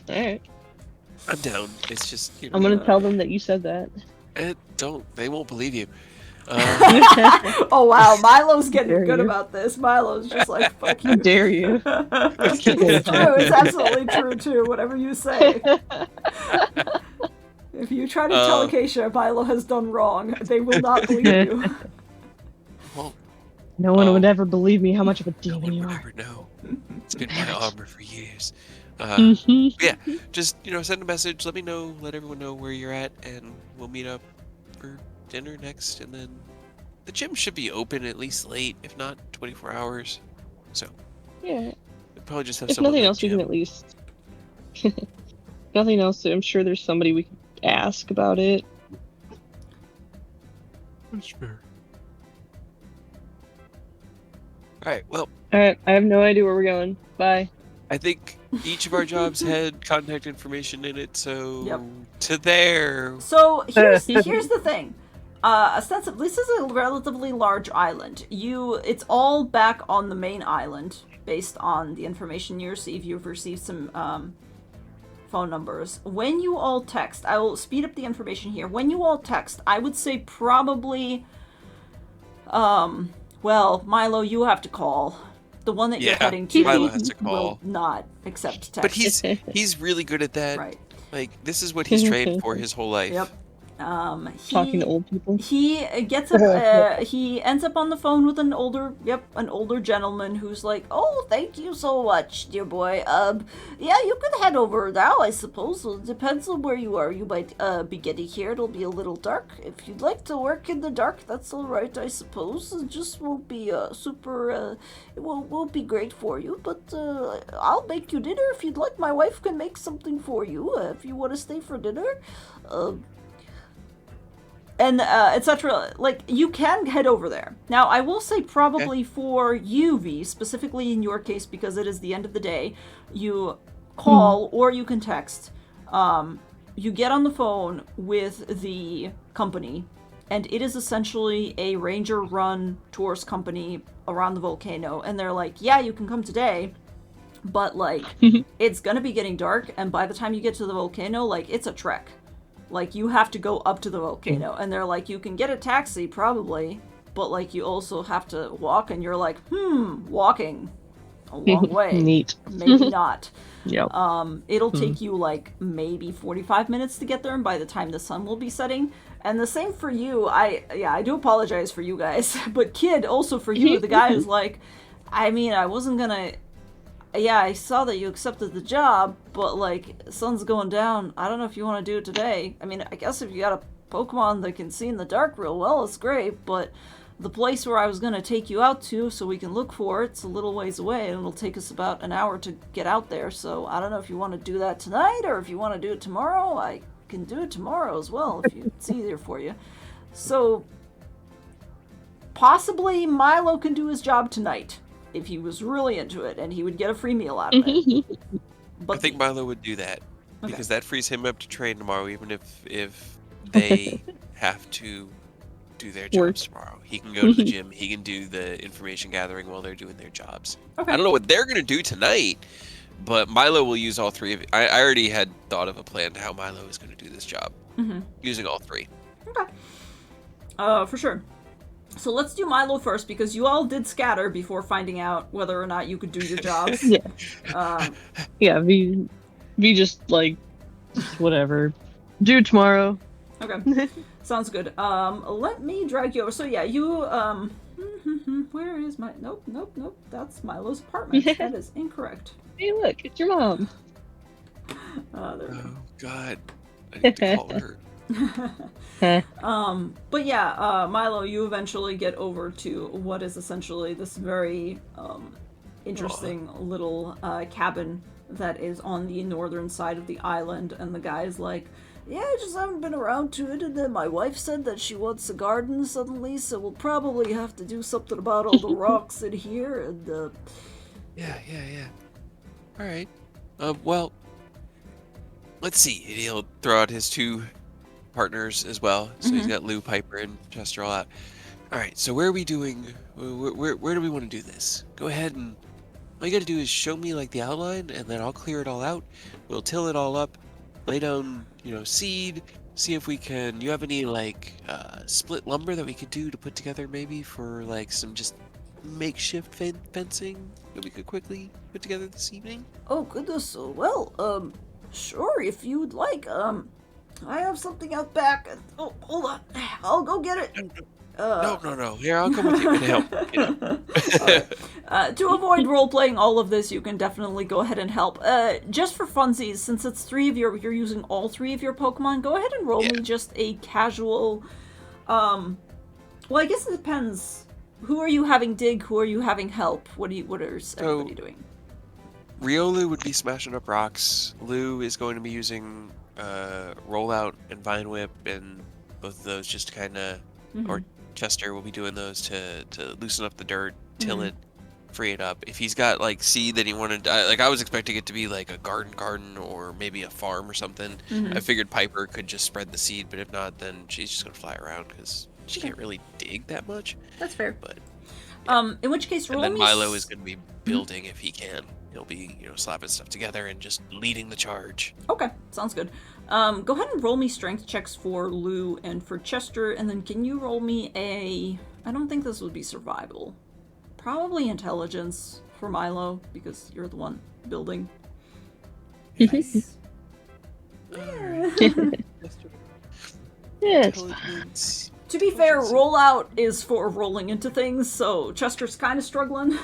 Alright. I'm down. It's just I'm gonna tell them that you said that. they won't believe you. Oh wow, Milo's getting Dare good you. about this. Milo's just like, fuck How you. dare you? It's true. It's absolutely true too. Whatever you say. If you try to tell Acacia Milo has done wrong, they will not believe you. Well, No one would ever believe me how much of a no demon one you would are. ever know. It's been my armor for years. Mhm. Yeah, just send a message. Let me know. Let everyone know where you're at, and we'll meet up for dinner next. And then the gym should be open at least late, if not 24 hours. So Yeah. we'll probably just have If someone nothing in the else, we can gym. at least. Nothing else. I'm sure there's somebody we can ask about it. That's fair. All right. Well, Alright, I have no idea where we're going. Bye. I think each of our jobs had contact information in it, so Yep. to there. So here's the thing. Ostensibly, this is a relatively large island. It's all back on the main island, based on the information you receive. You've received some phone numbers. When you all text, I will speed up the information here. When you all text, I would say probably, well, Milo, you have to call. The one that you're Yeah, heading to Milo has to will call. not accept text. But he's really good at that. right. Like, this is what he's trained for his whole life. Yep. Talking to old people. He gets up. He ends up on the phone with an older gentleman who's like, "Oh, thank you so much, dear boy. Yeah, you could head over now, I suppose. Well, it depends on where you are. You might be getting here. It'll be a little dark. If you'd like to work in the dark, that's all right, I suppose. It just won't be super. It won't be great for you, but I'll make you dinner if you'd like. My wife can make something for you if you want to stay for dinner." And etc. Like, you can head over there. Now, I will say probably for you, V, specifically in your case, because it is the end of the day, you call or you can text. You get on the phone with the company, and it is essentially a ranger-run tourist company around the volcano, and they're like, yeah, you can come today, but, like, it's gonna be getting dark, and by the time you get to the volcano, like, it's a trek. Like, you have to go up to the volcano, and they're like, you can get a taxi, probably, but, like, you also have to walk, and you're like, walking a long way. Neat. Maybe not. Yep. It'll take you, like, maybe 45 minutes to get there, and by the time the sun will be setting. And the same for you. I do apologize for you guys, but Kid, also for you, the guy who's like, I mean, I wasn't gonna... Yeah, I saw that you accepted the job, but, like, sun's going down. I don't know if you want to do it today. I mean, I guess if you got a Pokemon that can see in the dark real well, it's great, but the place where I was going to take you out to so we can look for it's a little ways away, and it'll take us about an hour to get out there, so I don't know if you want to do that tonight, or if you want to do it tomorrow. I can do it tomorrow as well, if it's easier for you. So, possibly Milo can do his job tonight. If he was really into it, and he would get a free meal out of it. But I think Milo would do that because that frees him up to train tomorrow, even if they have to do their jobs tomorrow. He can go to the gym. He can do the information gathering while they're doing their jobs. Okay. I don't know what they're gonna do tonight, but Milo will use all three of it. I already had thought of a plan to how Milo is going to do this job, using all three. Okay. For sure. So let's do Milo first, because you all did scatter before finding out whether or not you could do your jobs. Yeah. Yeah, we just, like, whatever. Do it tomorrow. Okay. Sounds good. Let me drag you over. So yeah, you where is my nope. That's Milo's apartment. That is incorrect. Hey, look, it's your mom. There we Oh God, I need to call her. go. But yeah, Milo, you eventually get over to what is essentially this very interesting little cabin that is on the northern side of the island, and the guy's like, yeah, I just haven't been around to it, and then my wife said that she wants a garden suddenly, so we'll probably have to do something about all the rocks in here, and Yeah. All right. Well, let's see. He'll throw out his two partners as well. So he's got Lou, Piper, and Chester all out. All right. So where are we doing? Where do we want to do this? Go ahead and all you got to do is show me like the outline, and then I'll clear it all out. We'll till it all up, lay down, seed. See if we can. You have any like split lumber that we could do to put together maybe for like some just makeshift fencing that we could quickly put together this evening? oh goodness, well, sure, if you would like, I have something out back, oh, hold on, I'll go get it. No. Here, I'll come with you and help. To avoid role-playing all of this, you can definitely go ahead and help. Just for funsies, since it's you're using all three of your Pokemon, go ahead and roll me just a casual, well, I guess it depends. Who are you having dig? Who are you having help? What is everybody doing? Riolu would be smashing up rocks. Lou is going to be using rollout and vine whip, and both of those just kind of, or Chester will be doing those to loosen up the dirt, till it, free it up. If he's got like seed that he wanted, like I was expecting it to be like a garden or maybe a farm or something. I figured Piper could just spread the seed, but if not, then she's just gonna fly around because she can't really dig that much. That's fair. But in which case, roll and then me Milo is gonna be building if he can. He'll be slapping stuff together and just leading the charge. Okay, sounds good. Go ahead and roll me strength checks for Lou and for Chester, and then can you roll me I don't think this would be survival. Probably intelligence for Milo, because you're the one building. Nice. Yeah, Intelligence. To be fair, rollout is for rolling into things, so Chester's kind of struggling.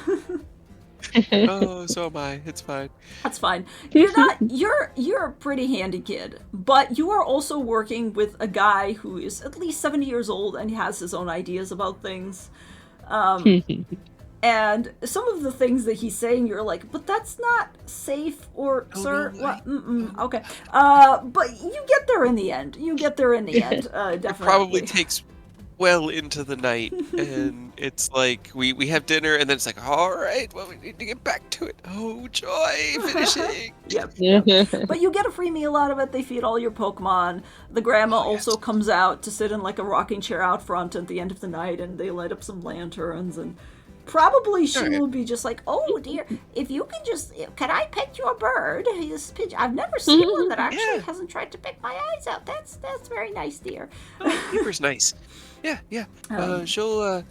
Oh, so am I. It's fine. That's fine. You're a pretty handy kid, but you are also working with a guy who is at least 70 years old and has his own ideas about things. And some of the things that he's saying, you're like, but that's not safe, or sir, no, what? Okay. But you get there in the end. Definitely. It probably takes well into the night, and it's like we have dinner, and then it's like, all right, well, we need to get back to it. Oh, joy, finishing. Yep. But you get a free meal out of it. They feed all your Pokemon. The grandma also comes out to sit in like a rocking chair out front at the end of the night, and they light up some lanterns, and probably she will be just like, oh dear, if you can I pet your bird? I've never seen one that actually hasn't tried to pick my eyes out. That's very nice, dear. Oh, Keeper's nice. Yeah. She'll.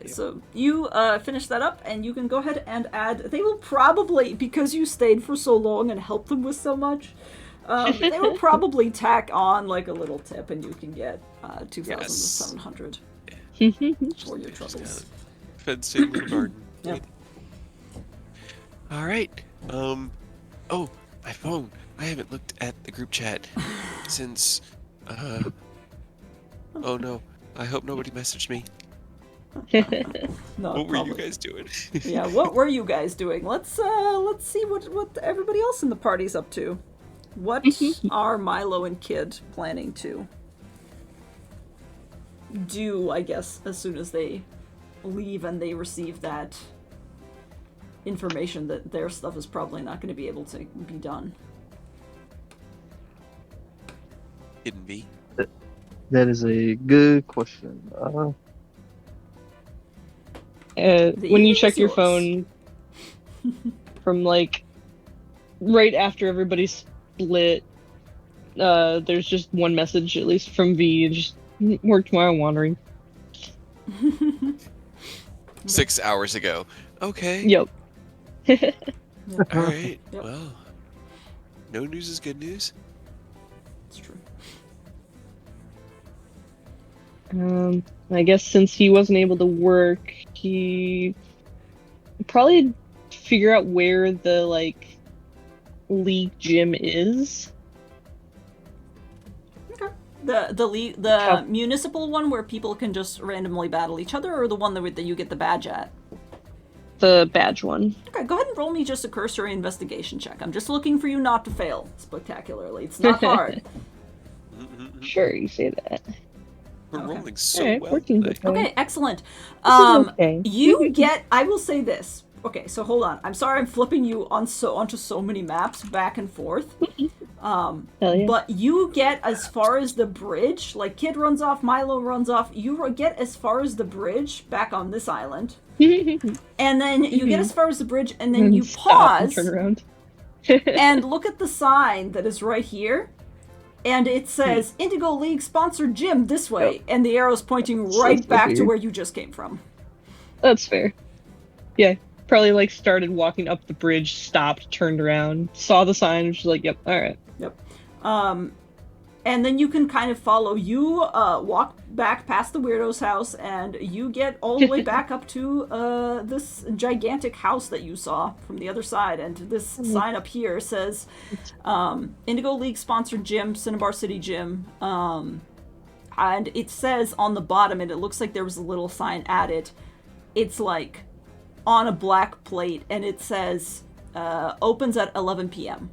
So you finish that up, and you can go ahead and add. They will probably, because you stayed for so long and helped them with so much, they will probably tack on like a little tip, and you can get 2,700 for your troubles. Fenced in little garden. Yep. All right. Oh, my phone. I haven't looked at the group chat since. Oh no. I hope nobody messaged me. No, What were you guys doing? Yeah, what were you guys doing? Let's see what everybody else in the party's up to. What are Milo and Kid planning to do, I guess, as soon as they leave and they receive that information that their stuff is probably not going to be able to be done? Hidden B. That is a good question. When you check your phone from like right after everybody split, there's just one message, at least from V, just work tomorrow wandering. 6 hours ago. Okay. Yep. All right. Yep. Well. No news is good news. It's true. I guess since he wasn't able to work, he probably figure out where the like league gym is. Okay. The How- municipal one where people can just randomly battle each other, or the one that you get the badge at? The badge one. Okay, go ahead and roll me just a cursory investigation check. I'm just looking for you not to fail spectacularly. It's not hard. Sure, you say that. We're Okay. rolling so Alright, well 14's today. Okay, excellent. Okay. You get. I will say this. Okay, so hold on. I'm sorry, I'm flipping you onto so many maps back and forth. Hell yeah. But you get as far as the bridge. Like Kid runs off, Milo runs off. You get as far as the bridge back on this island, and then you get as far as the bridge, and then you Stop and pause turn around. and look at the sign that is right here. And it says Indigo League sponsored gym this way, and the arrow's pointing right back to weird. where you just came from. That's fair. Yeah, probably like started walking up the bridge, stopped, turned around, saw the sign, and was just like, "Yep, all right." Yep. And then you can kind of follow. You walk back past the weirdo's house, and you get all the way back up to this gigantic house that you saw from the other side. And this sign up here says Indigo League sponsored gym, Cinnabar City Gym. And it says on the bottom, and it looks like there was a little sign at it. It's like on a black plate, and it says opens at 11 p.m.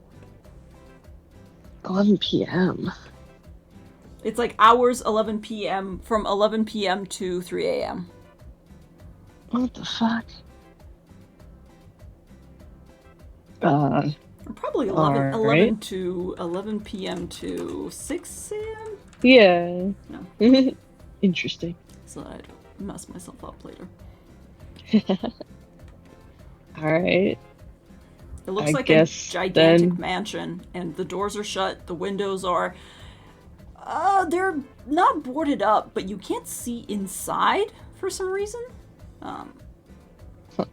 11 p.m. It's like hours 11 p.m. from 11 p.m. to 3 a.m. What the fuck? Or probably 11, Alright. 11 to 11 p.m. to 6 a.m. Yeah. No. Interesting. So that I don't mess myself up later. All right. It looks I like a guess gigantic then- mansion, and the doors are shut. The windows are. They're not boarded up, but you can't see inside for some reason. But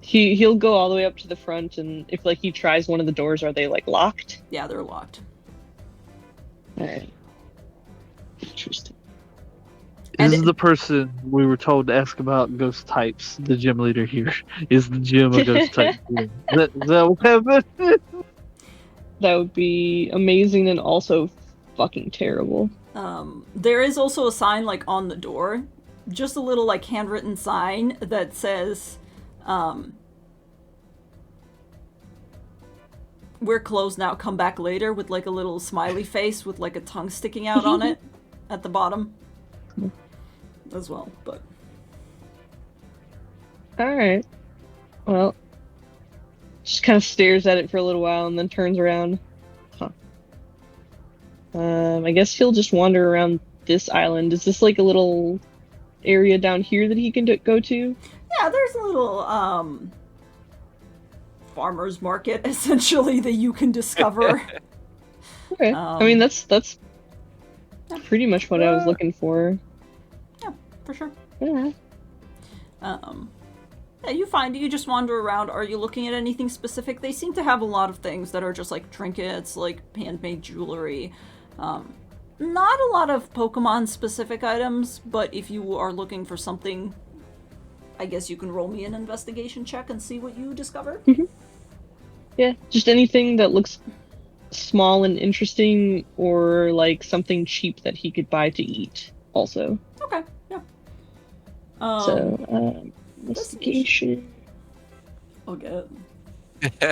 He'll go all the way up to the front, and if like he tries one of the doors, are they like locked? yeah, they're locked. All right. Interesting. And This is the person we were told to ask about ghost types. The gym leader here is the gym a ghost type. Is that what happened? That would be amazing and also fucking terrible. There is also a sign like on the door, just a little like handwritten sign that says, "We're closed now. Come back later," with like a little smiley face with like a tongue sticking out on it at the bottom as well. But All right. Well, just kind of stares at it for a little while and then turns around. Huh. I guess he'll just wander around this island. Is this like a little area down here that he can go to? yeah, there's a little farmer's market essentially that you can discover. Okay. I mean, that's yeah. pretty much what I was looking for. Yeah, for sure. Yeah. Yeah, you just wander around. Are you looking at anything specific? They seem to have a lot of things that are just like trinkets, like handmade jewelry. Not a lot of Pokemon specific items, but if you are looking for something, I guess you can roll me an investigation check and see what you discover. Yeah, just anything that looks small and interesting, or like something cheap that he could buy to eat also. Okay, yeah. Investigation. I'll get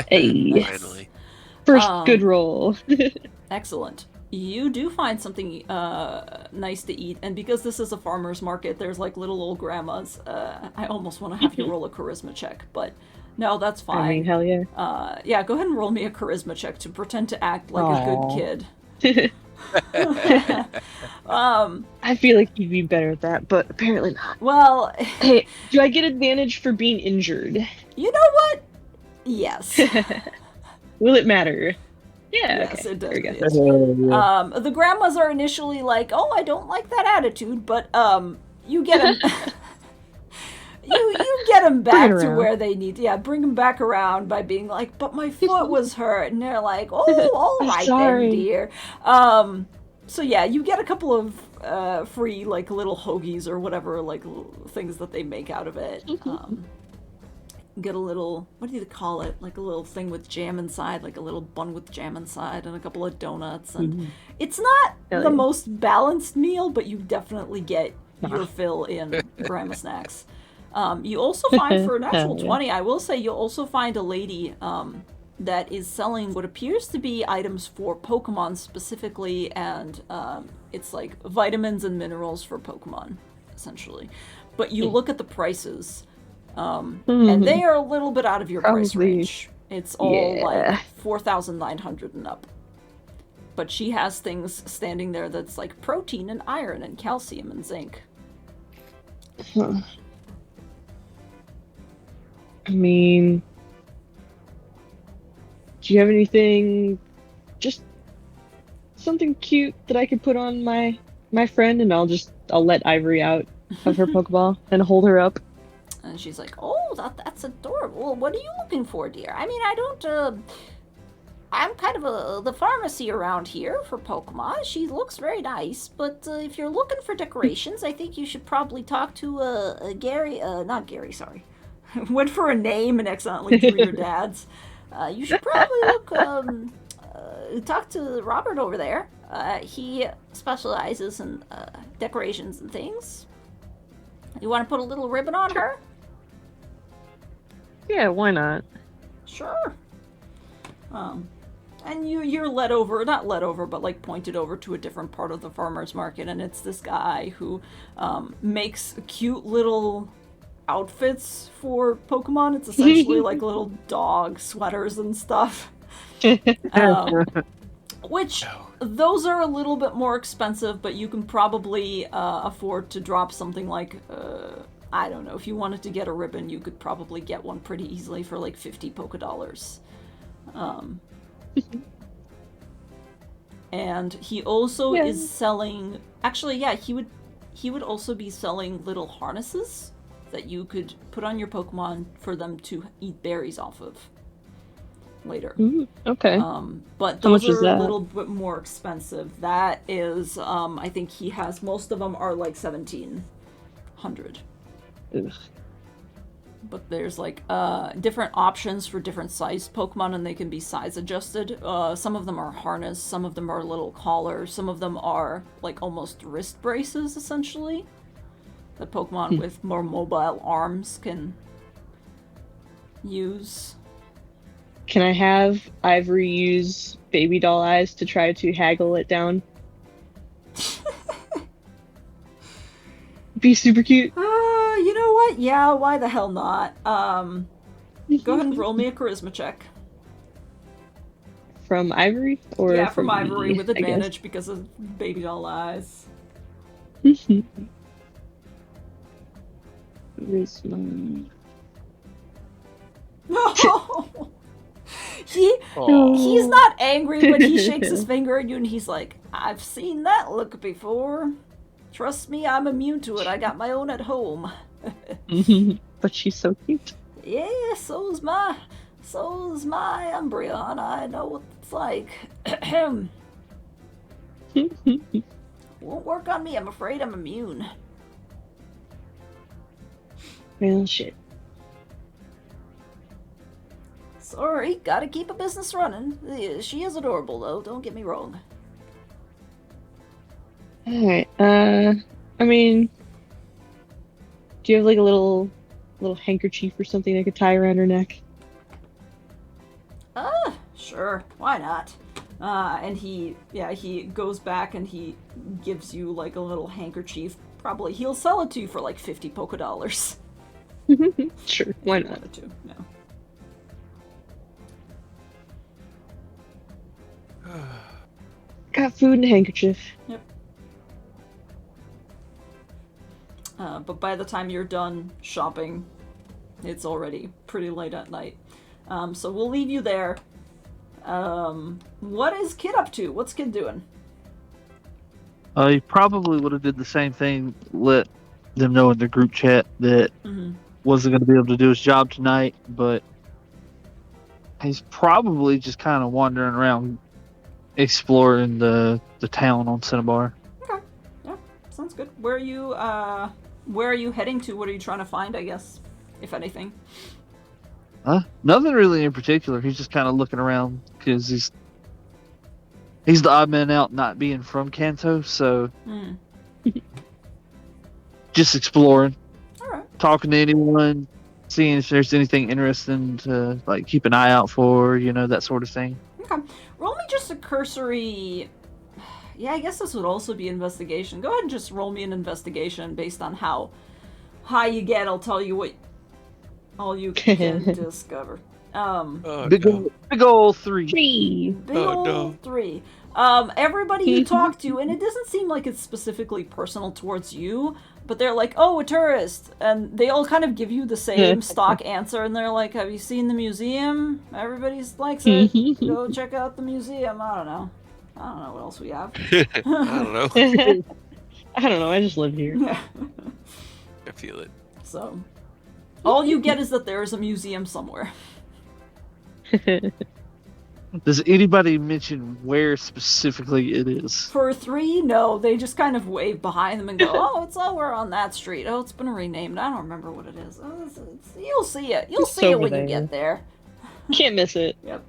Hey. Finally. First good roll. excellent. You do find something nice to eat, and because this is a farmer's market, there's like little old grandmas. I almost want to have you roll a charisma check, but no, that's fine. I mean, hell yeah. Yeah, go ahead and roll me a charisma check to pretend to act like a Aw. good kid. I feel like he'd be better at that, but apparently not. Well, Hey, do I get advantage for being injured? you know what? Yes. Will it matter? Yeah, Yes, okay. it does. There we go. Yes. The grandmas are initially like, "Oh, I don't like that attitude," but you get You get them Bring it back to around. where they need. Yeah, bring them back around by being like, "But my foot was hurt," and they're like, "Oh, all right then, Sorry. dear." So yeah, you get a couple of free like little hoagies or whatever like things that they make out of it. Get a little, what do you call it? Like a little thing with jam inside, like a little bun with jam inside, and a couple of donuts. And it's not Hell the yeah. most balanced meal, but you definitely get your Nah. fill in grandma snacks. You also find for a natural Hell yeah. 20, I will say, you'll also find a lady that is selling what appears to be items for Pokemon specifically, and it's like vitamins and minerals for Pokemon, essentially. But you look at the prices, and they are a little bit out of your price Probably. range. It's all Yeah. like 4,900 and up. But she has things standing there that's like protein and iron and calcium and zinc. Huh. I mean, do you have anything, just something cute that I could put on my friend, and I'll let Ivory out of her Pokeball and hold her up. And she's like, "Oh, that's adorable. What are you looking for, dear? I mean, I don't. I'm kind of the pharmacy around here for Pokemon. She looks very nice, but if you're looking for decorations, I think you should probably talk to Gary. Not Gary, sorry. Went for a name and accidentally drew your dad's. You should probably talk to Robert over there. He specializes in decorations and things. You want to put a little ribbon on her? Yeah, why not? Sure. And you're led over, not led over, but like pointed over to a different part of the farmer's market, and it's this guy who makes cute little outfits for Pokemon. It's essentially like little dog sweaters and stuff. Which, those are a little bit more expensive, but you can probably afford to drop something like, I don't know, if you wanted to get a ribbon, you could probably get one pretty easily for like 50 Pokedollars. And he also is selling, actually, yeah, he would also be selling little harnesses that you could put on your Pokemon for them to eat berries off of later. Okay. But How much those is are a that? little bit more expensive. That is, I think he has, most of them are like 1,700. Ugh. But there's like different options for different sized Pokemon, and they can be size adjusted. Some of them are harness, some of them are little collars, some of them are like almost wrist braces, essentially. That Pokemon with more mobile arms can use. Can I have Ivory use baby doll eyes to try to haggle it down? Be super cute. You know what? Yeah, why the hell not? Go ahead and roll me a charisma check. From Ivory? Or Yeah, from me, Ivory with I guess? advantage because of baby doll eyes. Charisma. No! He's not angry, but he shakes his finger at you and he's like, "I've seen that look before. Trust me, I'm immune to it. I got my own at home." But she's so cute. Yeah, so's my Umbreon. I know what it's like. Won't work on me. I'm afraid I'm immune. Well, shit. Sorry, gotta keep a business running. She is adorable, though. Don't get me wrong. Alright, I mean, do you have like a little handkerchief or something I could tie around her neck? Sure. Why not? And he goes back and he gives you like a little handkerchief. Probably he'll sell it to you for like 50 Pokedollars. Sure, why If you not? wanted to, no. Got food and a handkerchief. Yep. But by the time you're done shopping, it's already pretty late at night. So we'll leave you there. What is Kid up to? What's Kid doing? He probably would have did the same thing. Let them know in the group chat that wasn't going to be able to do his job tonight, but he's probably just kind of wandering around, exploring the town on Cinnabar. Okay. Yeah, sounds good. Where are you heading to? What are you trying to find, I guess, if anything? Nothing really in particular. He's just kind of looking around because he's the odd man out, not being from Kanto, so Hmm. just exploring, All right. talking to anyone, seeing if there's anything interesting to like keep an eye out for, that sort of thing. Okay. Roll me just a cursory. Yeah, I guess this would also be investigation. Go ahead and just roll me an investigation based on how high you get. I'll tell you what all you can discover. Oh, Big no. old 3. 3. Big Oh, ol' no. 3. Everybody you talk to, and it doesn't seem like it's specifically personal towards you, but they're like, oh, a tourist. And they all kind of give you the same stock answer, and they're like, have you seen the museum? Everybody likes it. Go check out the museum. I don't know what else we have. I don't know. I don't know. I just live here. Yeah. I feel it. So, all you get is that there is a museum somewhere. Does anybody mention where specifically it is? For 3, no, they just kind of wave behind them and go, oh, it's over on that street. Oh, it's been renamed. I don't remember what it is. Oh, you'll see it. You'll It's see it over when you there. get there. Can't miss it. Yep.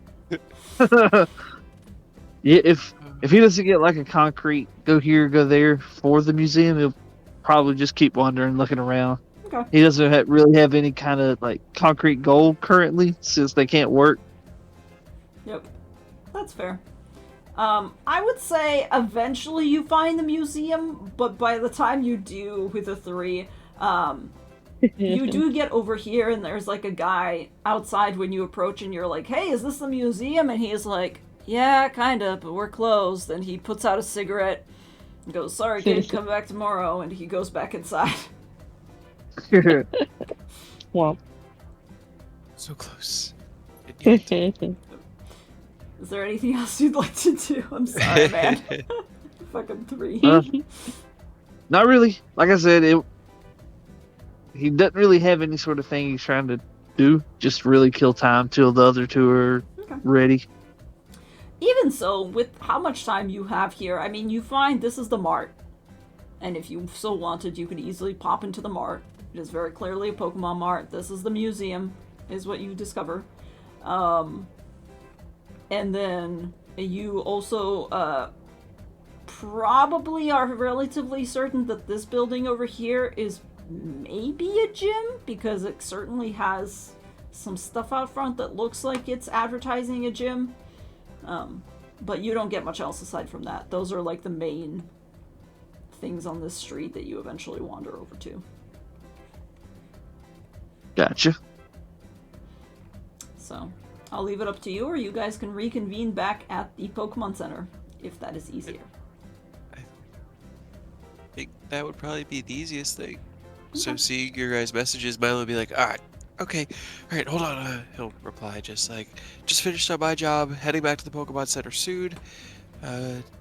Yeah, if he doesn't get like a concrete go here, go there for the museum, he'll probably just keep wandering, looking around. Okay. He doesn't really have any kind of like concrete goal currently since they can't work. Yep. That's fair. I would say eventually you find the museum, but by the time you do with a 3, you do get over here and there's like a guy outside when you approach and you're like, hey, is this the museum? And he's like, yeah, kinda, but we're closed. And he puts out a cigarette and goes, sorry kid, come back tomorrow. And he goes back inside. Well. So close. And yet- Is there anything else you'd like to do? I'm sorry, man. Fucking 3. Not really. Like I said, he doesn't really have any sort of thing he's trying to do. Just really kill time till the other 2 are Okay. ready. Even so, with how much time you have here, I mean, you find this is the mart. And if you so wanted, you could easily pop into the mart. It is very clearly a Pokemon mart. This is the museum, is what you discover. And then you also probably are relatively certain that this building over here is maybe a gym, because it certainly has some stuff out front that looks like it's advertising a gym. But you don't get much else aside from that. Those are like the main things on this street that you eventually wander over to. Gotcha. So, I'll leave it up to you, or you guys can reconvene back at the Pokemon Center, if that is easier. I think that would probably be the easiest thing. So Okay. seeing your guys' messages, Milo would be like, alright, okay, alright, hold on. He'll reply just finished on my job, heading back to the Pokemon Center soon.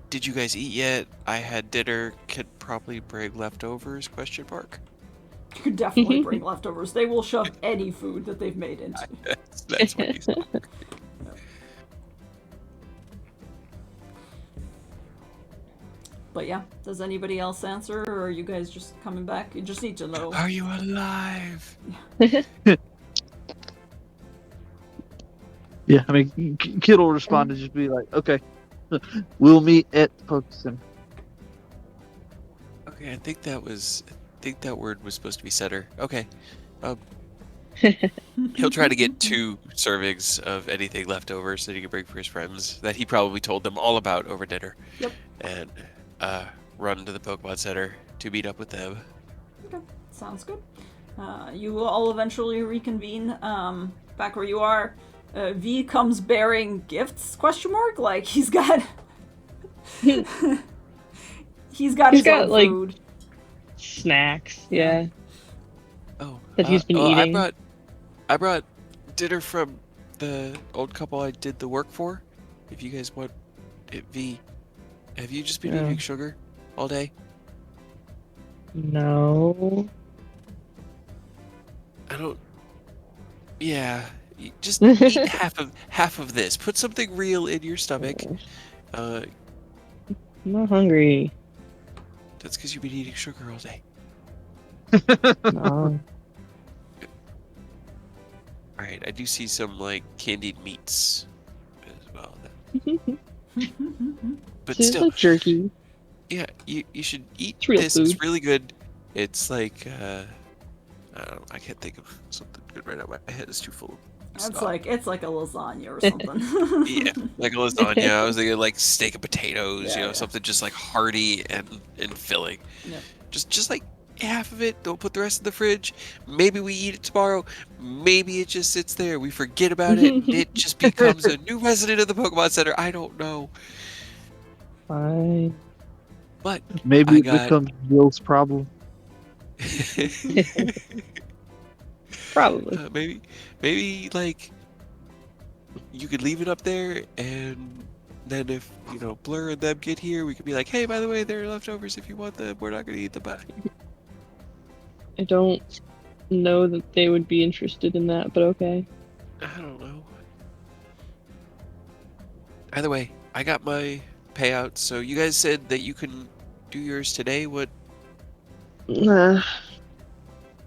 Did you guys eat yet? I had dinner, could probably bring leftovers, question mark. You could definitely bring leftovers. They will shove any food that they've made into. That's what he said. But yeah, does anybody else answer, or are you guys just coming back? You just need to know. Are you alive? Yeah, I mean, Kid will respond to just be like, okay, we'll meet at the Poke Center. Okay, I think that word was supposed to be center. Okay. He'll try to get 2 servings of anything left over so that he can bring for his friends that he probably told them all about over dinner. Yep. And run to the Pokemon Center to meet up with them. Okay, sounds good. You will all eventually reconvene back where you are. V comes bearing gifts? Question mark? Like he's got his own like, food. Snacks, yeah. Oh, That he's been eating. I brought dinner from the old couple I did the work for. If you guys want it, V, have you just been Yeah. eating sugar? All day? No. I don't. Yeah, just eat half of this. Put something real in your stomach. I'm not hungry. That's because you've been eating sugar all day. No. All right, I do see some like candied meats as well. But It's still, like jerky. yeah, you should eat It's real this. food. It's really good. It's like I can't think of something good right now. My head is too full of It's stuff. like a lasagna or something. Yeah, like a lasagna. I was thinking like steak and potatoes, Yeah, yeah. something just like hearty and filling. Yep. Just like half of it. Don't put the rest in the fridge. Maybe we eat it tomorrow. Maybe it just sits there. We forget about it, and it just becomes a new resident of the Pokemon Center. I don't know, Fine. but Maybe I it got. becomes Will's problem. Probably. Maybe like you could leave it up there, and then if Blur and them get here, we could be like, hey, by the way, there are leftovers. If you want them, we're not gonna eat them back. I don't know that they would be interested in that, but okay. I don't know. Either way, I got my payout. So you guys said that you can do yours today. What? Nah,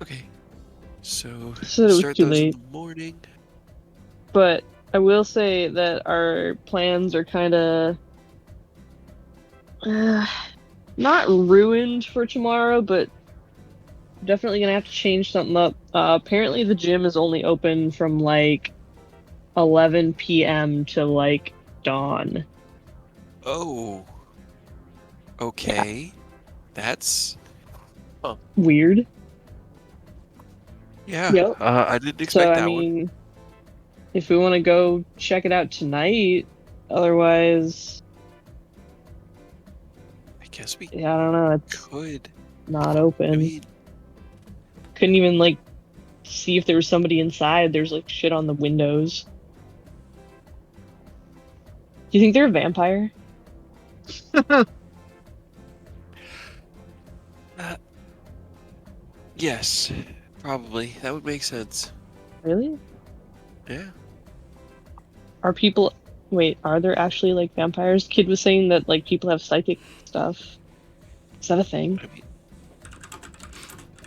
Okay. So said it was start too those late. in the morning. but I will say that our plans are kind of not ruined for tomorrow, but definitely gonna have to change something up. Apparently, the gym is only open from like 11 p.m. to like dawn. Oh. Okay. That's. Weird. Yeah. Yep. I didn't So expect I that one. mean, if we want to go check it out tonight, otherwise, I guess we yeah, I don't know. It's could. not I open. mean, Couldn't even like see if there was somebody inside. There's like shit on the windows. Do you think they're a vampire? yes. Probably. That would make sense. Really? Yeah. Are people? Wait, are there actually like vampires? Kid was saying that like people have psychic stuff. Is that a thing? I mean,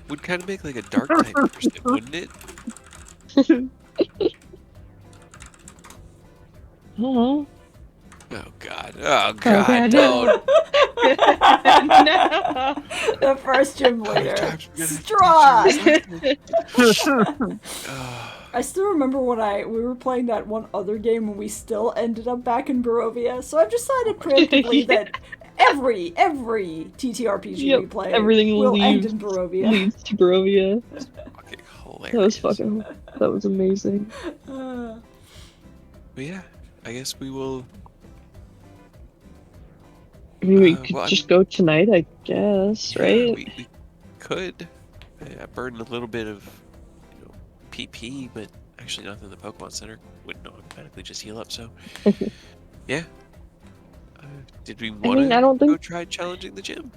would kind of make like a dark type person, wouldn't it? I don't know. Oh God. Oh God, God. no. Don't. No. The first gym How many leader. times are we gonna Strong. Ugh. I still remember when we were playing that one other game and we still ended up back in Barovia. So I've decided preemptively Yeah. that every TTRPG Yep, we play everything will end leads in Barovia. leads to Barovia. Fucking hilarious. That was fucking. That was amazing. But yeah, I guess we will. I mean, we could well, I just mean, go tonight, I guess, yeah, right? we could. I burned a little bit of, PP, but actually nothing in the Pokemon Center. Wouldn't automatically just heal up. So, yeah. Did we want mean, I to don't think- go try challenging the gym?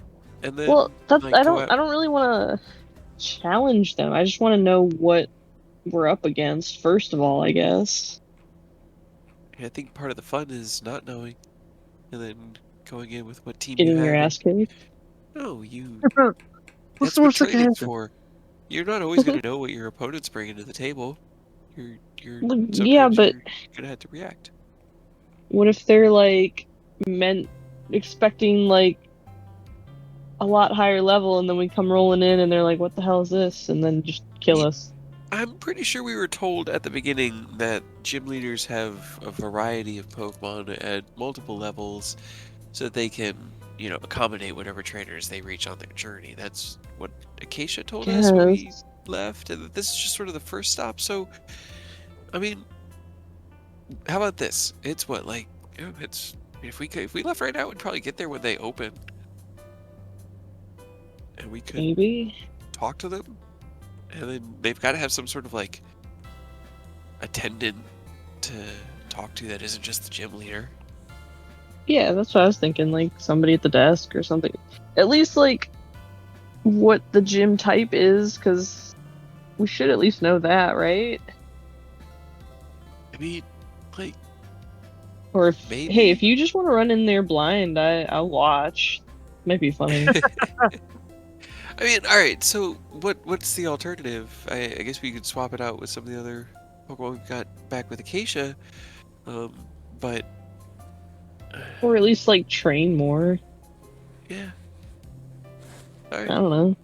And then, Well, that's like, I go don't. out- I don't really want to challenge them. I just want to know what we're up against. First of all, I guess. I think part of the fun is not knowing, and then going in with what team Getting you your have. ass kicked. No, you. What's That's the what worst that can training's happen? for. You're not always going to know what your opponent's bringing to the table. You're Well, sometimes yeah, but you're gonna have to react. what if they're like expecting like a lot higher level, and then we come rolling in, and they're like, "What the hell is this?" and then just kill Ye- us. I'm pretty sure we were told at the beginning that gym leaders have a variety of Pokemon at multiple levels, so that they can, accommodate whatever trainers they reach on their journey. That's what Acacia told us when we Yes. left, and that this is just sort of the first stop. So, I mean, how about this? It's what, like, it's if we left right now, we'd probably get there when they open, and we could Maybe. talk to them, and then they've got to have some sort of like attendant to talk to that isn't just the gym leader. Yeah, that's what I was thinking. Like somebody at the desk or something. At least like what the gym type is, because We should at least know that, right? I mean, like, Or if maybe. hey, if you just want to run in there blind, I'll watch. Might be funny. I mean, all right. So, what's the alternative? I guess we could swap it out with some of the other Pokemon we've got back with Acacia. But Or at least like train more. yeah. All I right. don't know.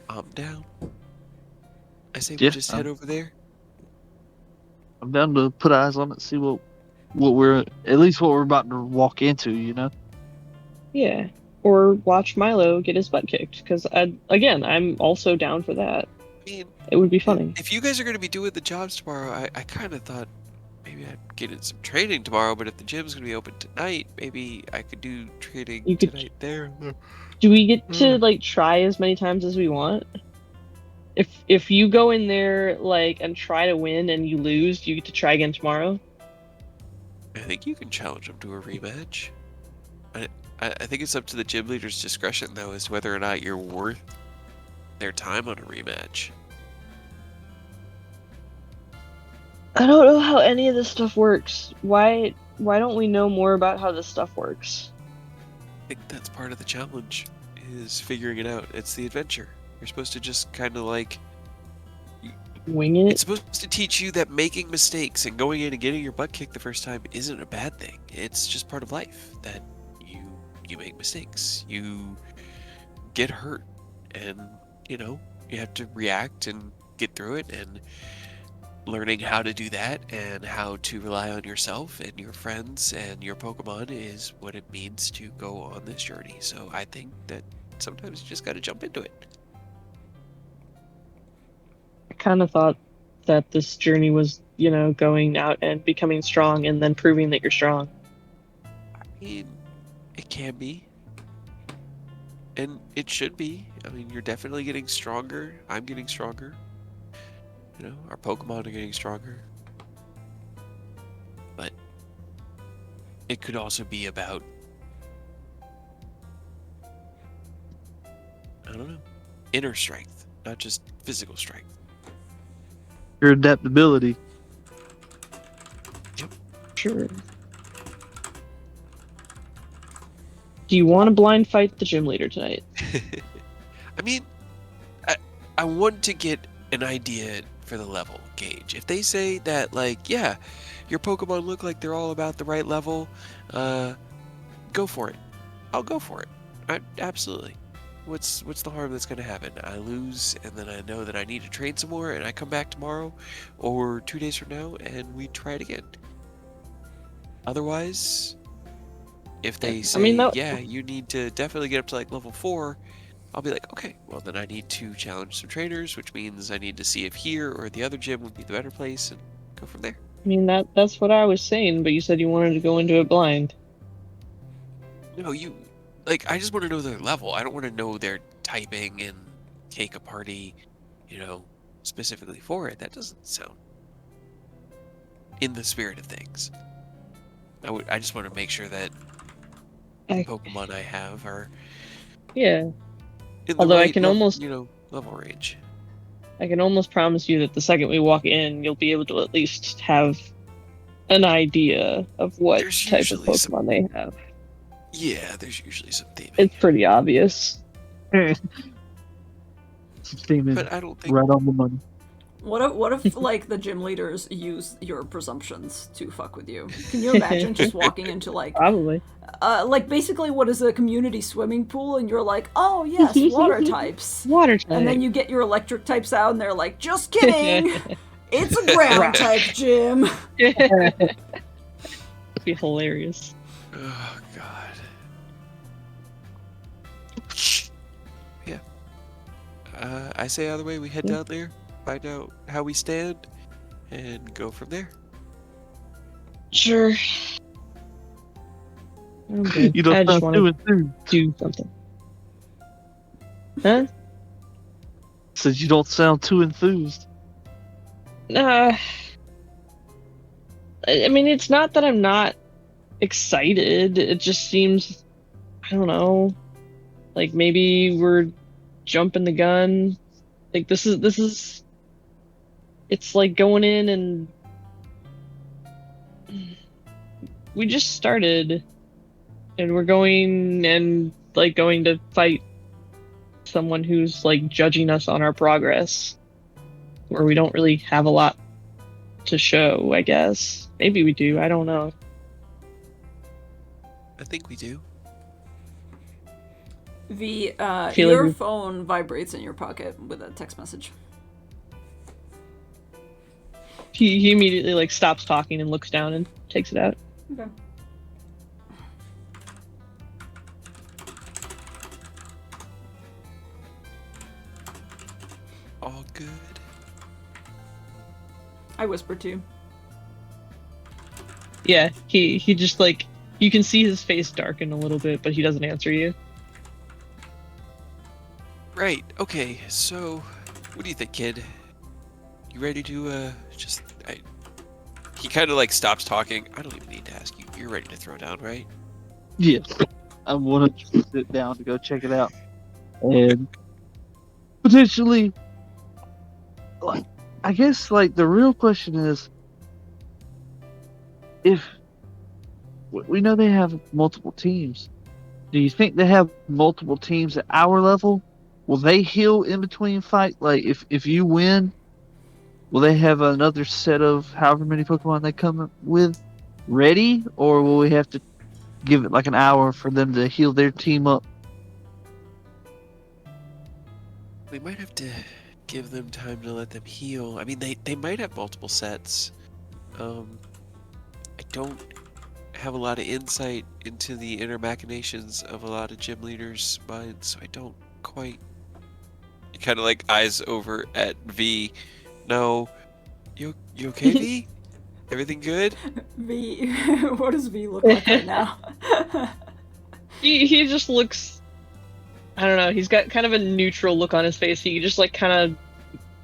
I'm down. I say we Yeah, just head over there. I'm down to put eyes on it, see what we're at least what we're about to walk into. You know. Yeah. Or watch Milo get his butt kicked, because I'm also down for that. I mean, It would be funny. if you guys are going to be doing the jobs tomorrow, I kind of thought maybe I'd get in some training tomorrow, but if the gym's going to be open tonight, maybe I could do training You could- tonight there. Do we get to like try as many times as we want? If you go in there like and try to win and you lose, you get to try again tomorrow. I think you can challenge them to a rematch. I think it's up to the gym leader's discretion, though, as to whether or not you're worth their time on a rematch. I don't know how any of this stuff works. Why don't we know more about how this stuff works? I think that's part of the challenge, is figuring it out. It's the adventure. You're supposed to just kind of like... Wing it? It's supposed to teach you that making mistakes and going in and getting your butt kicked the first time isn't a bad thing. It's just part of life, that you make mistakes. You get hurt, and, you have to react and get through it, and learning how to do that and how to rely on yourself and your friends and your Pokemon is what it means to go on this journey. So I think that sometimes you just got to jump into it. I kind of thought that this journey was, going out and becoming strong and then proving that you're strong. I mean, it can be. And it should be. I mean, you're definitely getting stronger. I'm getting stronger. Our Pokemon are getting stronger. But it could also be about, I don't know, inner strength, not just physical strength. Your adaptability. Sure. Do you want to blind fight the gym leader tonight? I mean, I want to get an idea for the level gauge. If they say that, like, yeah, your Pokemon look like they're all about the right level, go for it. I'll go for it. Absolutely. What's the harm that's going to happen? I lose, and then I know that I need to train some more, and I come back tomorrow or 2 days from now, and we try it again. Otherwise, if they say, yeah, you need to definitely get up to like level 4, I'll be like, okay, well then I need to challenge some trainers, which means I need to see if here or the other gym would be the better place, and go from there. I mean, that's what I was saying, but you said you wanted to go into it blind. No, I just want to know their level. I don't want to know their typing and take a party, specifically for it. That doesn't sound in the spirit of things. I just want to make sure that the Pokemon I have are in the Although right I can almost level range. I can almost promise you that the second we walk in, you'll be able to at least have an idea of what type of Pokemon they have. Yeah, there's usually some theming. It's pretty obvious. But I don't think right on the money. What if like the gym leaders use your presumptions to fuck with you? Can you imagine just walking into like Probably. Like basically what is a community swimming pool, and you're like, oh yes, water types. Water type. And then you get your electric types out, and they're like, just kidding. It's a ground type gym. It'd be hilarious. Oh god. Yeah. I say either way, we head down there, find out how we stand, and go from there. Sure. Okay. You don't I just sound want too to enthused. do something. Huh? Says you don't sound too enthused. I mean, it's not that I'm not excited. It just seems, I don't know. Like maybe we're jumping the gun. Like this is it's like going in and we just started and we're going to fight someone who's like judging us on our progress where we don't really have a lot to show, I guess. Maybe we do, I don't know. I think we do. V, Feel your like phone vibrates in your pocket with a text message. he immediately like stops talking and looks down and takes it out. Okay. All good. I whispered to you. Yeah, he just like you can see his face darken a little bit, but he doesn't answer you. Right. Okay. So, what do you think, kid? You ready to He kind of like stops talking. I don't even need to ask you. You're ready to throw down, right? Yes. I want to sit down to go check it out. And potentially, like, I guess, like, the real question is if we know they have multiple teams, do you think they have multiple teams at our level? Will they heal in between fight? Like, if you win, will they have another set of however many Pokemon they come up with ready? Or will we have to give it like an hour for them to heal their team up? We might have to give them time to let them heal. I mean, they might have multiple sets. I don't have a lot of insight into the inner machinations of a lot of gym leaders' minds, so I don't quite. Kind of like eyes over at V. No, you okay, V? Everything good? V, what does V look like right now? He just looks, I don't know, he's got kind of a neutral look on his face. He just like kind of,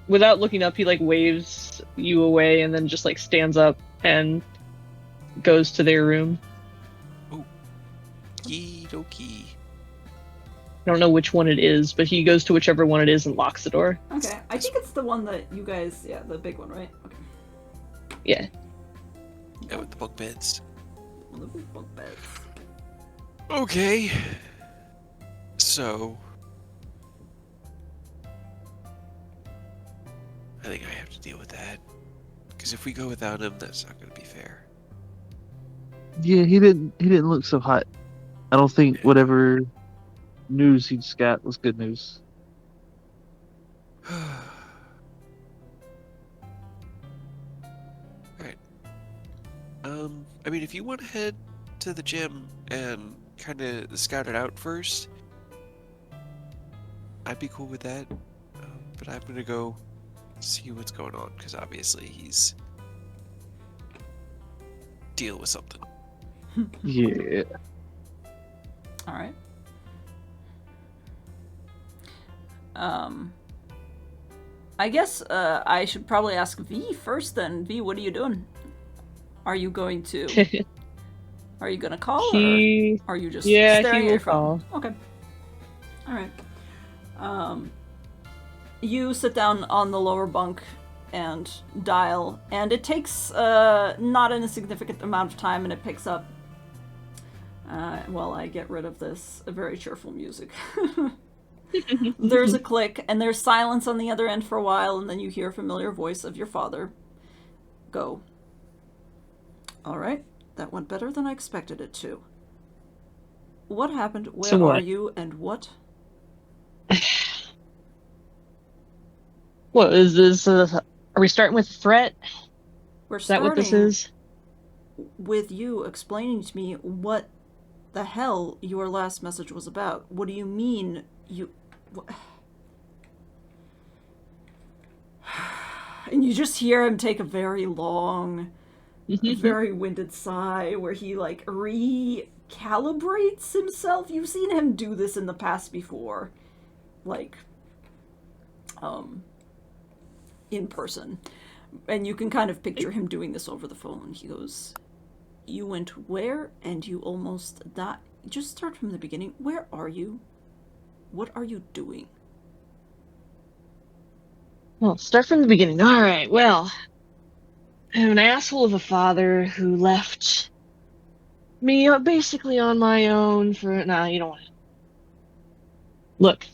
without looking up, he like waves you away and then just like stands up and goes to their room. Okie dokie. I don't know which one it is, but he goes to whichever one it is and locks the door. Okay, I think it's the one that you guys, yeah, the big one, right? Okay. Yeah. Yeah, with the book beds. The big bunk beds. Okay. So, I think I have to deal with that. Because if we go without him, that's not going to be fair. Yeah, he didn't look so hot. I don't think whatever news he just got was good news. Alright. I mean, if you want to head to the gym and kind of scout it out first, I'd be cool with that. But I'm going to go see what's going on, because obviously he's dealing with something. Yeah. All right. I guess I should probably ask V first then. V, what are you doing? Are you going to... Are you gonna call, or are you just staring at your phone? Call. Okay. All right. You sit down on the lower bunk and dial, and it takes not an insignificant amount of time, and it picks up. While I get rid of this very cheerful music. There's a click, and there's silence on the other end for a while, and then you hear a familiar voice of your father. Go. All right. That went better than I expected it to. What happened? Where So what? are you? And what? What is this? Are we starting with a threat? We're Is that what this starting is? with you explaining to me what the hell your last message was about. What do you mean you... And you just hear him take a very long, very winded sigh where he, like, recalibrates himself. You've seen him do this in the past before. Like, in person. And you can kind of picture him doing this over the phone. He goes, you went where? And you almost died. Just start from the beginning. Where are you? What are you doing? Well, start from the beginning. All right, well, I have an asshole of a father who left me basically on my own for... Nah, you don't want to... Look.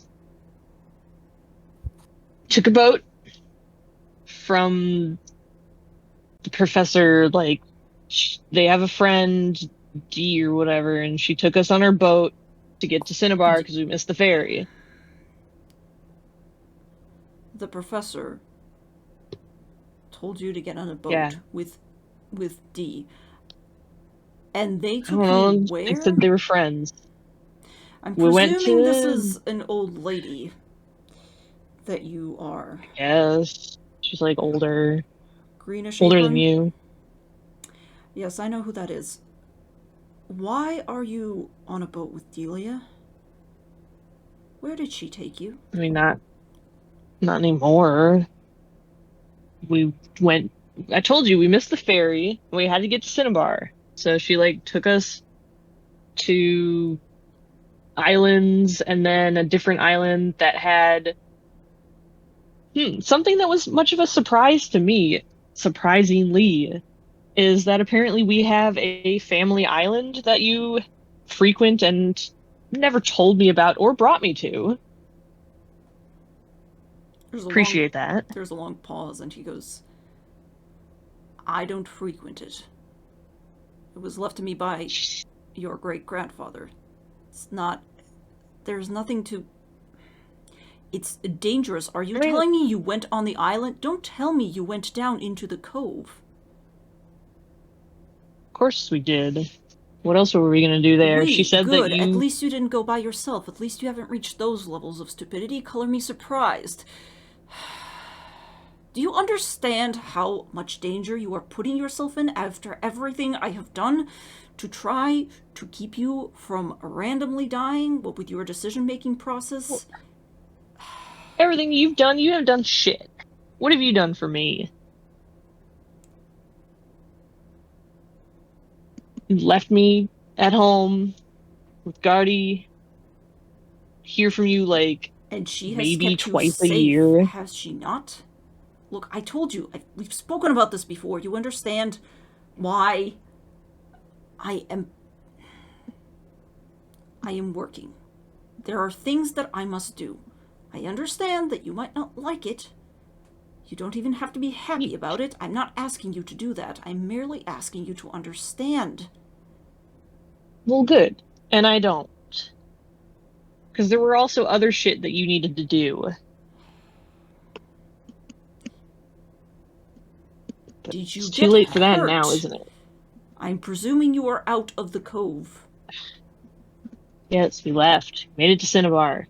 Took a boat from the professor, like, they have a friend, D or whatever, and she took us on her boat to get to Cinnabar because we missed the ferry. The professor told you to get on a boat Yeah. with D. And they I took don't you know. where? They said they were friends. I'm We went presuming this to... is an old lady that you are. Yes. She's like older. Greenish Older apron? than you. Yes, I know who that is. Why are you on a boat with Delia? Where did she take you? I mean, not anymore. We went... I told you, we missed the ferry, and we had to get to Cinnabar. So she, like, took us to islands, and then a different island that had something that was much of a surprise to me, surprisingly, is that apparently we have a family island that you frequent and never told me about or brought me to. Appreciate that. There's a long pause, and he goes, I don't frequent it. It was left to me by your great-grandfather. It's not... There's nothing to... It's dangerous. Are you telling me you went on the island? Don't tell me you went down into the cove. Of course we did. What else were we gonna do there? She said good. that you... At least you didn't go by yourself. At least you haven't reached those levels of stupidity. Color me surprised. Do you understand how much danger you are putting yourself in after everything I have done to try to keep you from randomly dying with your decision-making process? Everything you've done, you haven't done shit. What have you done for me? You left me at home with Gardy. Hear from you, like, and she has maybe kept twice you a safe, year. has she not? Look, I told you, we've spoken about this before. You understand why I am working. There are things that I must do. I understand that you might not like it. You don't even have to be happy about it. I'm not asking you to do that. I'm merely asking you to understand. Well, good. And I don't. Because there were also other shit that you needed to do. Did you it's get too late for hurt? that now, isn't it? I'm presuming you are out of the cove. Yes, we left. Made it to Cinnabar.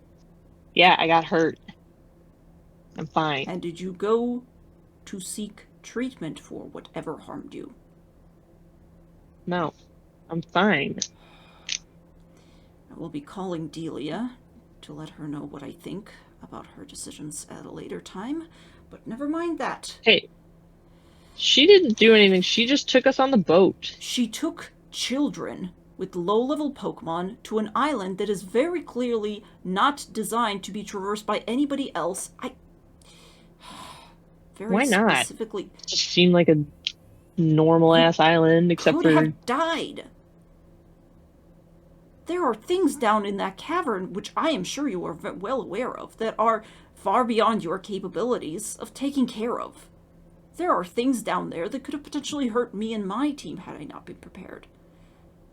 Yeah, I got hurt. I'm fine. And did you go to seek treatment for whatever harmed you? No, I'm fine. I will be calling Delia to let her know what I think about her decisions at a later time, but never mind that. Hey, she didn't do anything. She just took us on the boat. She took children with low-level Pokemon to an island that is very clearly not designed to be traversed by anybody else. Why not? Specifically, it just seemed like a normal-ass island, except could for... have died. There are things down in that cavern, which I am sure you are well aware of, that are far beyond your capabilities of taking care of. There are things down there that could have potentially hurt me and my team had I not been prepared.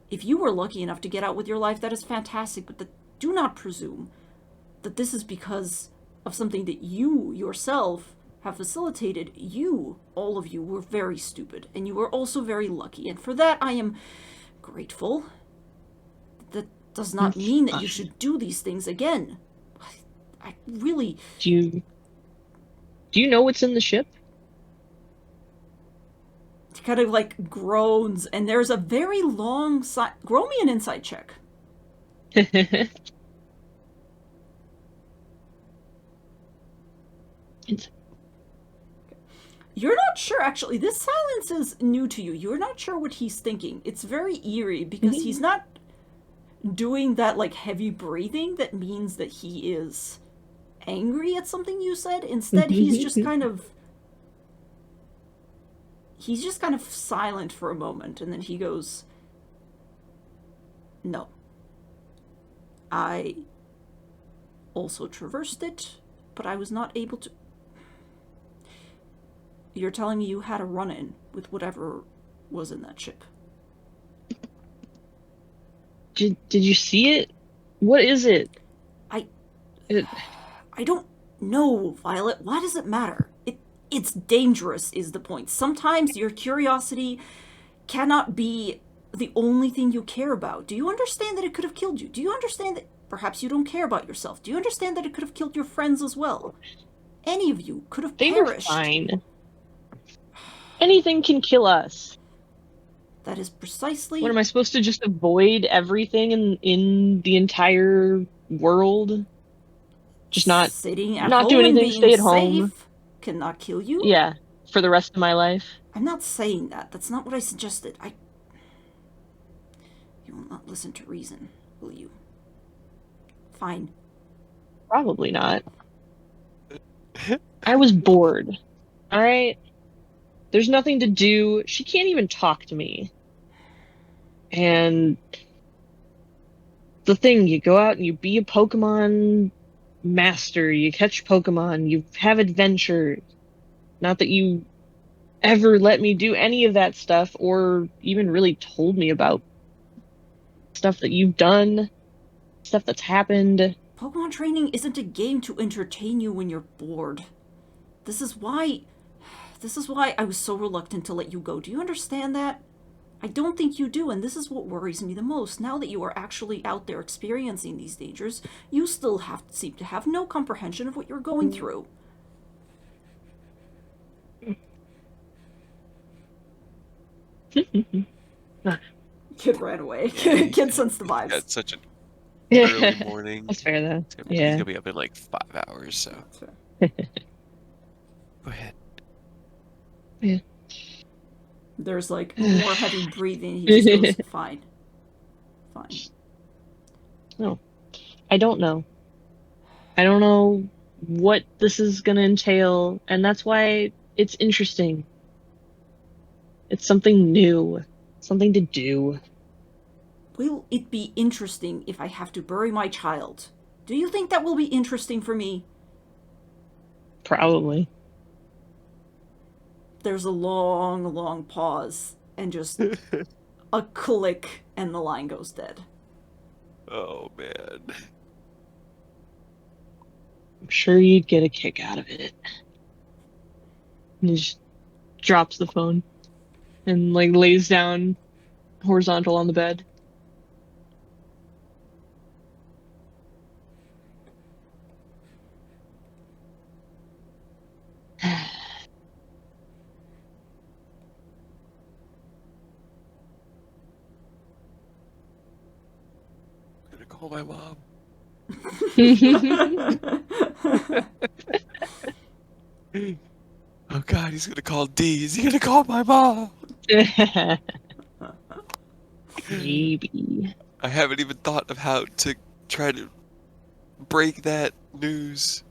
If you were lucky enough to get out with your life, that is fantastic, but do not presume that this is because of something that you yourself have facilitated. You, all of you, were very stupid, and you were also very lucky, and for that I am grateful. That does not mean that you should do these things again. I really... Do you know what's in the ship? He kind of, like, groans, and there's a very long side... Grow me an insight check. You're not sure, actually. This silence is new to you. You're not sure what he's thinking. It's very eerie, because he's not doing that, like, heavy breathing that means that he is angry at something you said. Instead, he's just kind of silent for a moment, and then he goes, "No. I also traversed it, but I was not able to..." You're telling me you had a run-in with whatever was in that ship? Did you see it? What is it? I don't know, Violet. Why does it matter? It's dangerous, is the point. Sometimes your curiosity cannot be the only thing you care about. Do you understand that it could have killed you? Do you understand that perhaps you don't care about yourself? Do you understand that it could have killed your friends as well? Any of you could have They were perished. fine. Anything can kill us. That is precisely... What, am I supposed to just avoid everything in the entire world? Just not sitting at not home do and anything, being stay at safe home. Cannot kill you? Yeah, for the rest of my life. I'm not saying that. That's not what I suggested. You will not listen to reason, will you? Fine. Probably not. I was bored. Alright? There's nothing to do. She can't even talk to me. And the thing, you go out and you be a Pokemon master, you catch Pokemon, you have adventures. Not that you ever let me do any of that stuff or even really told me about stuff that you've done, stuff that's happened. Pokemon training isn't a game to entertain you when you're bored. This is why I was so reluctant to let you go. Do you understand that? I don't think you do, and this is what worries me the most. Now that you are actually out there experiencing these dangers, you still seem to have no comprehension of what you're going through. Kid ran away. Kid sensed the vibes. It's such an early morning. That's fair, though. He's Yeah. gonna be up in like 5 hours, so. That's fair. Go ahead. Yeah. There's like more heavy breathing. He just goes, fine. Fine. No. I don't know. I don't know what this is going to entail, and that's why it's interesting. It's something new. Something to do. Will it be interesting if I have to bury my child? Do you think that will be interesting for me? Probably. There's a long, long pause, and just a click, and the line goes dead. Oh, man. I'm sure you'd get a kick out of it. And he just drops the phone and like lays down horizontal on the bed. I'm gonna call my mom. Oh god, he's gonna call D. Is he gonna call my mom? Maybe. I haven't even thought of how to try to break that news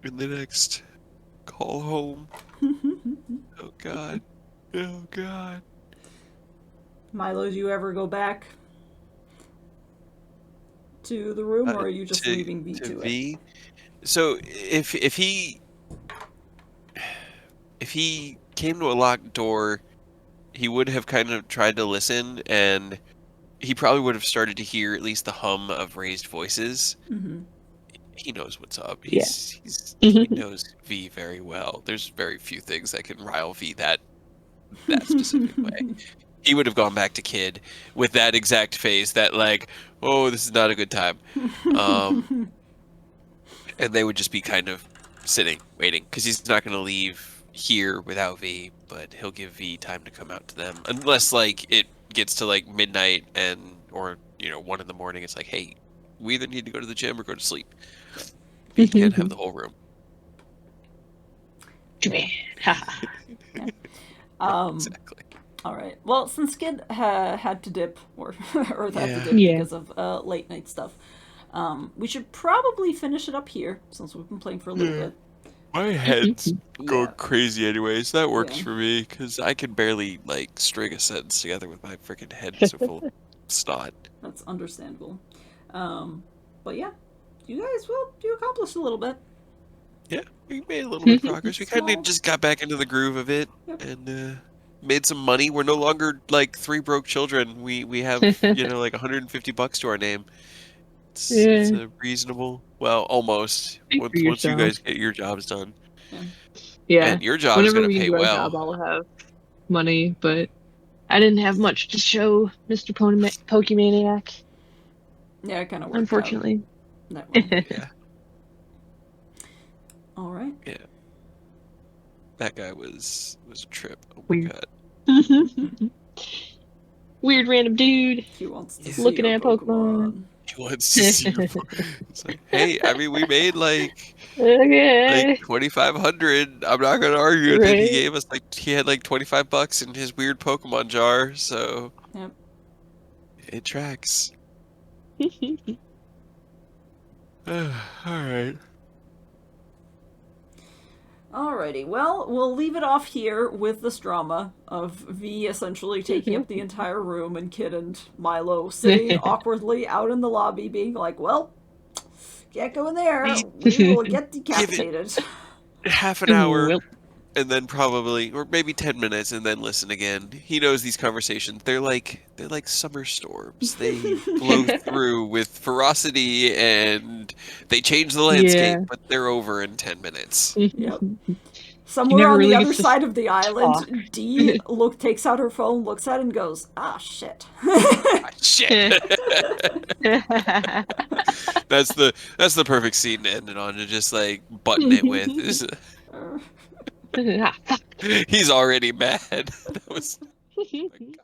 in the next call home. Oh god. Oh god. Milo, do you ever go back to the room, or are you just leaving V to it? So if he came to a locked door, he would have kind of tried to listen, and he probably would have started to hear at least the hum of raised voices. Mm-hmm. He knows what's up. He knows V very well. There's very few things that can rile V that specific way. He would have gone back to Kid with that exact face, that like, oh, this is not a good time. And they would just be kind of sitting, waiting, because he's not going to leave here without V, but he'll give V time to come out to them. Unless, like, it gets to, like, midnight or, 1 in the morning, it's like, hey, we either need to go to the gym or go to sleep. V can't have the whole room. Exactly. Exactly. All right. Well, since Skid had to dip, or Earth had to Yeah. dip Yeah. because of late night stuff, we should probably finish it up here since we've been playing for a little Yeah. bit. My head's going Yeah. crazy anyway, so that works Yeah. for me, because I can barely, like, string a sentence together with my freaking head so full of snot. That's understandable. But yeah, you guys, well, you accomplished a little bit. Yeah, we made a little bit of progress. We kind Small. of just got back into the groove of it, Yep. and made some money. We're no longer, like, 3 broke children. We have, you know, like, $150 to our name. It's Yeah. a reasonable, well, almost, Speak for once you yourself. guys get your jobs done. Yeah. And your job is Whenever going we to pay do our well. job, I'll have money, but I didn't have much to show Mr. Pokemaniac, Yeah, it kind of worked unfortunately. out that way. Yeah, All right. that guy was a trip. Oh my Weird. god. Weird random dude. He wants to Yeah. see Looking your at Pokemon. He wants to see your It's like, hey, I mean, we made like Okay. 2,500. I'm not gonna argue that he Right. gave us he had like $25 in his weird Pokemon jar, so Yep. it tracks. All right. Alrighty, well, we'll leave it off here with this drama of V essentially taking up the entire room and Kid and Milo sitting awkwardly out in the lobby being like, well, can't go in there, we will get decapitated. Half an hour. Well. And then probably, or maybe 10 minutes, and then listen again. He knows these conversations. They're like summer storms. They blow through with ferocity, and they change the landscape, Yeah. but they're over in 10 minutes. Yep. Somewhere never on really the gets other to side of the island, talk. Dee takes out her phone, looks at it, and goes, ah, shit. Ah, shit. That's the perfect scene to end it on, to just like button it with. Ah, fuck. He's already mad. That was. Oh my God.